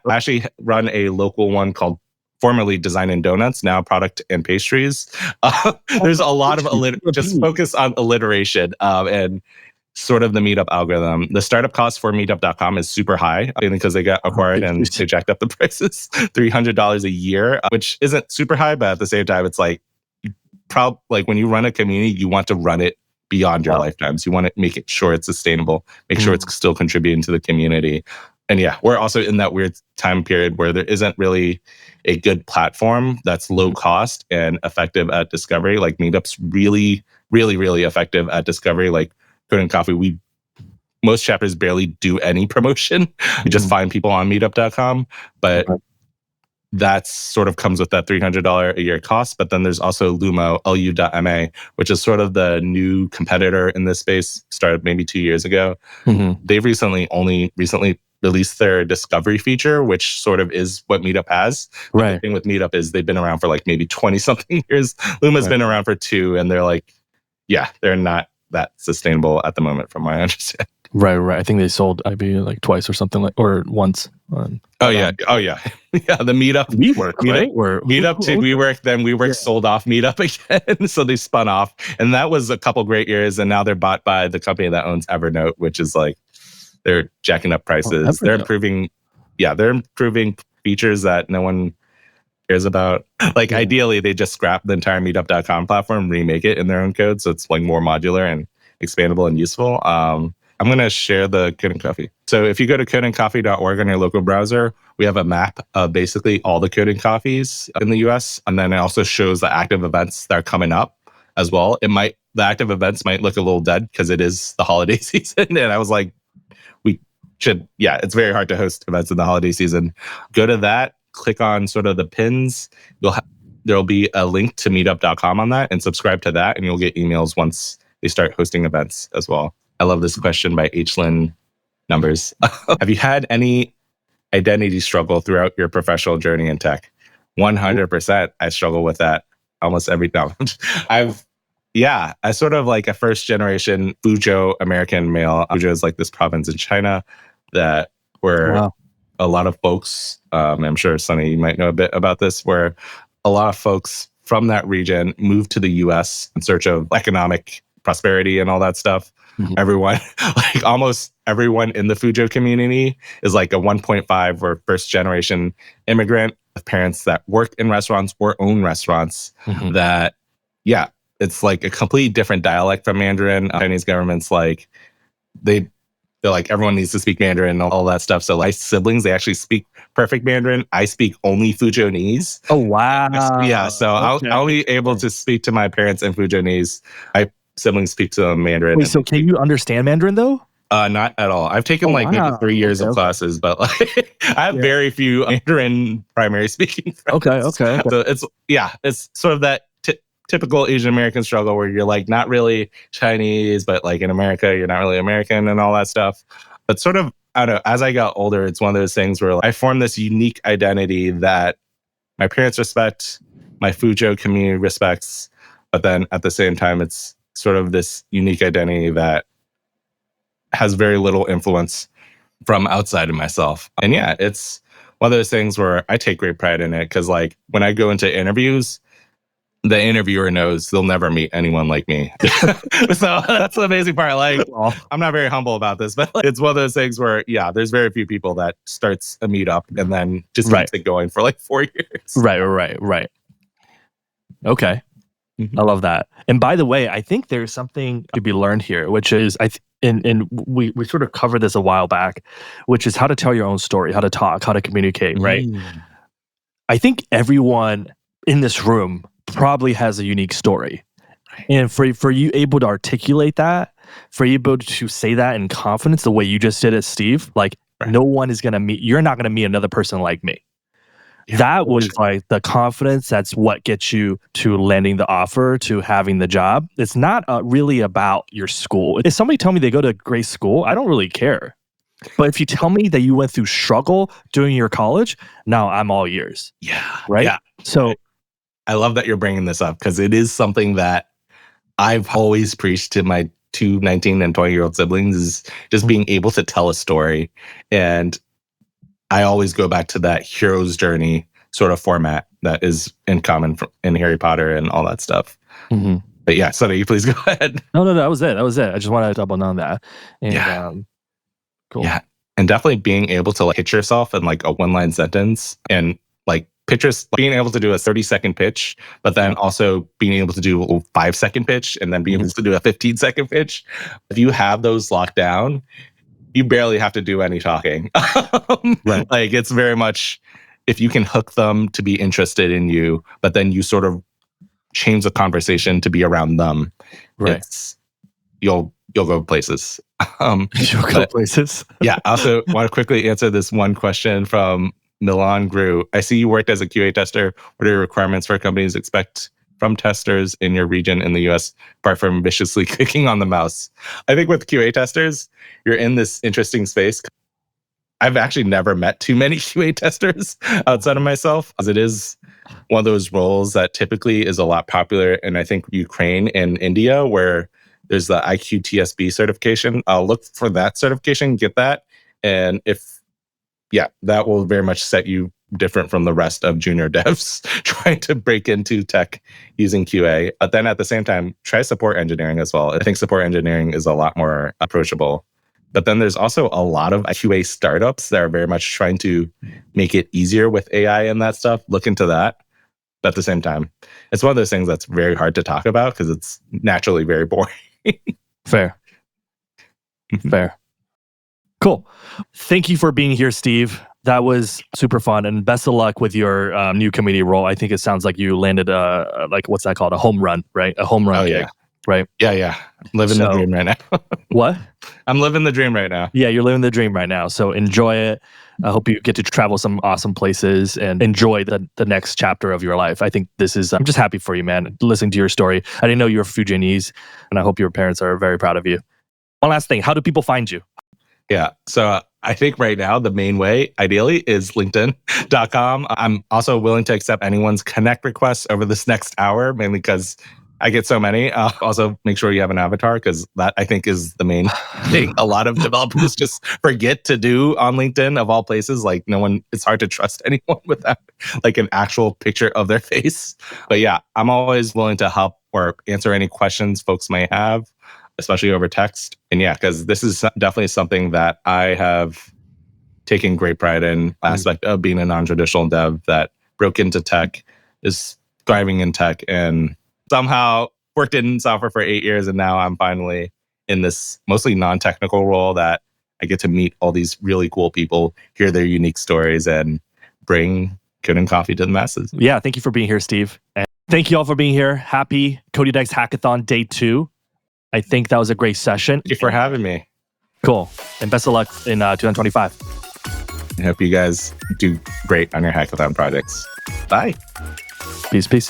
Actually run a local one called formerly Design and Donuts, now Product and Pastries. There's a lot of just focus on alliteration and sort of the Meetup algorithm. The startup cost for Meetup.com is super high because they got acquired and they jacked up the prices. $300 a year, which isn't super high, but at the same time, it's like when you run a community, you want to run it beyond your lifetimes. You want to make it sure it's sustainable, make sure it's still contributing to the community. And yeah, we're also in that weird time period where there isn't really a good platform that's low cost and effective at discovery. Like Meetup's really, really, really effective at discovery. Like Code and Coffee, most chapters barely do any promotion. We just find people on meetup.com. But that sort of comes with that $300 a year cost. But then there's also Lumo, lu.ma, which is sort of the new competitor in this space, started maybe 2 years ago. They've recently released their discovery feature, which sort of is what Meetup has. But the thing with Meetup is they've been around for like maybe 20-something years. Luma's been around for 2, and they're like, they're not that sustainable at the moment, from my understanding. Right. I think they sold maybe like twice or something or once. The Meetup WeWork, right? Meetup to WeWork, then WeWork sold off Meetup again, so they spun off, and that was a couple great years. And now they're bought by the company that owns Evernote, which is like they're jacking up prices. They're improving features that no one cares about. Like ideally, they just scrap the entire Meetup.com platform, remake it in their own code, so it's like more modular and expandable and useful. I'm going to share the Code and Coffee. So if you go to codeandcoffee.org on your local browser, we have a map of basically all the Code and Coffees in the US. And then it also shows the active events that are coming up as well. The active events might look a little dead because it is the holiday season. And I was like, it's very hard to host events in the holiday season. Go to that, click on sort of the pins. There'll be a link to meetup.com on that, and subscribe to that, and you'll get emails once they start hosting events as well. I love this question by Lynn Numbers. Have you had any identity struggle throughout your professional journey in tech? 100%. I struggle with that almost every time. I sort of like a first generation Fuzhou American male. Fuzhou is like this province in China that where a lot of folks, I'm sure Sunny, you might know a bit about this, where a lot of folks from that region moved to the US in search of economic prosperity and all that stuff. Everyone, like almost everyone in the Fuzhou community is like a 1.5 or first generation immigrant with parents that work in restaurants or own restaurants. That, it's like a completely different dialect from Mandarin. Chinese government's like, they're like, everyone needs to speak Mandarin and all that stuff. So my siblings, they actually speak perfect Mandarin. I speak only Fuzhounese. Oh, wow. So I'll be able to speak to my parents in Fuzhounese. My siblings speak to Mandarin. Wait, so can you understand Mandarin though? Not at all. I've taken maybe 3 years of classes, but like I have very few Mandarin primary speaking friends. Okay. So it's sort of that typical Asian American struggle where you're like not really Chinese, but like in America, you're not really American and all that stuff. But sort of, I don't know, as I got older, it's one of those things where I formed this unique identity that my parents respect, my Fuzhou community respects, but then at the same time, it's sort of this unique identity that has very little influence from outside of myself. And it's one of those things where I take great pride in it because like when I go into interviews, the interviewer knows they'll never meet anyone like me. So that's the amazing part. Like, I'm not very humble about this, but like, it's one of those things where, there's very few people that starts a meetup and then just keeps it going for like 4 years. Right. Okay. I love that. And by the way, I think there's something to be learned here, which is and we sort of covered this a while back, which is how to tell your own story, how to talk, how to communicate, right? I think everyone in this room probably has a unique story. And for you able to articulate that, for you able to say that in confidence the way you just did it, Steve, like no one is you're not going to meet another person like me. That was like the confidence. That's what gets you to landing the offer, to having the job. It's not really about your school. If somebody tell me they go to a great school, I don't really care. But if you tell me that you went through struggle during your college, now I'm all ears. Right? Yeah. So I love that you're bringing this up because it is something that I've always preached to my 2 19 and 20-year-old siblings is just being able to tell a story. And I always go back to that hero's journey sort of format that is in common in Harry Potter and all that stuff. Mm-hmm. But yeah, so you please go ahead. No, that was it. I just wanted to double on that. And, cool. Yeah. And definitely being able to like pitch yourself in like a 1-line sentence and like being able to do a 30-second pitch, but then also being able to do a 5-second pitch and then being able to do a 15-second pitch. If you have those locked down, you barely have to do any talking. Right. Like it's very much if you can hook them to be interested in you, but then you sort of change the conversation to be around them. Right. You'll go places. You'll go places. Yeah. I also want to quickly answer this one question from Milan Gru. I see you worked as a QA tester. What are your requirements for companies expect from testers in your region in the US, apart from viciously clicking on the mouse? I think with QA testers, you're in this interesting space. I've actually never met too many QA testers outside of myself, as it is one of those roles that typically is a lot popular in, I think, Ukraine and India, where there's the IQTSB certification. I'll look for that certification, get that. And that will very much set you different from the rest of junior devs trying to break into tech using QA. But then at the same time, try support engineering as well. I think support engineering is a lot more approachable. But then there's also a lot of QA startups that are very much trying to make it easier with AI and that stuff. Look into that. But at the same time, it's one of those things that's very hard to talk about because it's naturally very boring. Fair. Cool. Thank you for being here, Steve. That was super fun, and best of luck with your new community role. I think it sounds like you landed what's that called? A home run, right? A home run gig, right? Yeah. I'm living the dream right now. What? I'm living the dream right now. Yeah, you're living the dream right now. So enjoy it. I hope you get to travel some awesome places and enjoy the next chapter of your life. I think I'm just happy for you, man. Listening to your story. I didn't know you were Fujianese, and I hope your parents are very proud of you. One last thing. How do people find you? Yeah. So I think right now the main way, ideally, is LinkedIn.com. I'm also willing to accept anyone's connect requests over this next hour, mainly because I get so many. Also, make sure you have an avatar because that I think is the main thing. A lot of developers just forget to do on LinkedIn of all places. Like it's hard to trust anyone without like an actual picture of their face. But yeah, I'm always willing to help or answer any questions folks may have, especially over text. And yeah, because this is definitely something that I have taken great pride in, aspect of being a non-traditional dev that broke into tech, is thriving in tech, and somehow worked in software for 8 years. And now I'm finally in this mostly non-technical role that I get to meet all these really cool people, hear their unique stories, and bring good and coffee to the masses. Yeah, thank you for being here, Steve. And thank you all for being here. Happy Codédex Hackathon Day 2. I think that was a great session. Thank you for having me. Cool. And best of luck in 2025. I hope you guys do great on your hackathon projects. Bye. Peace.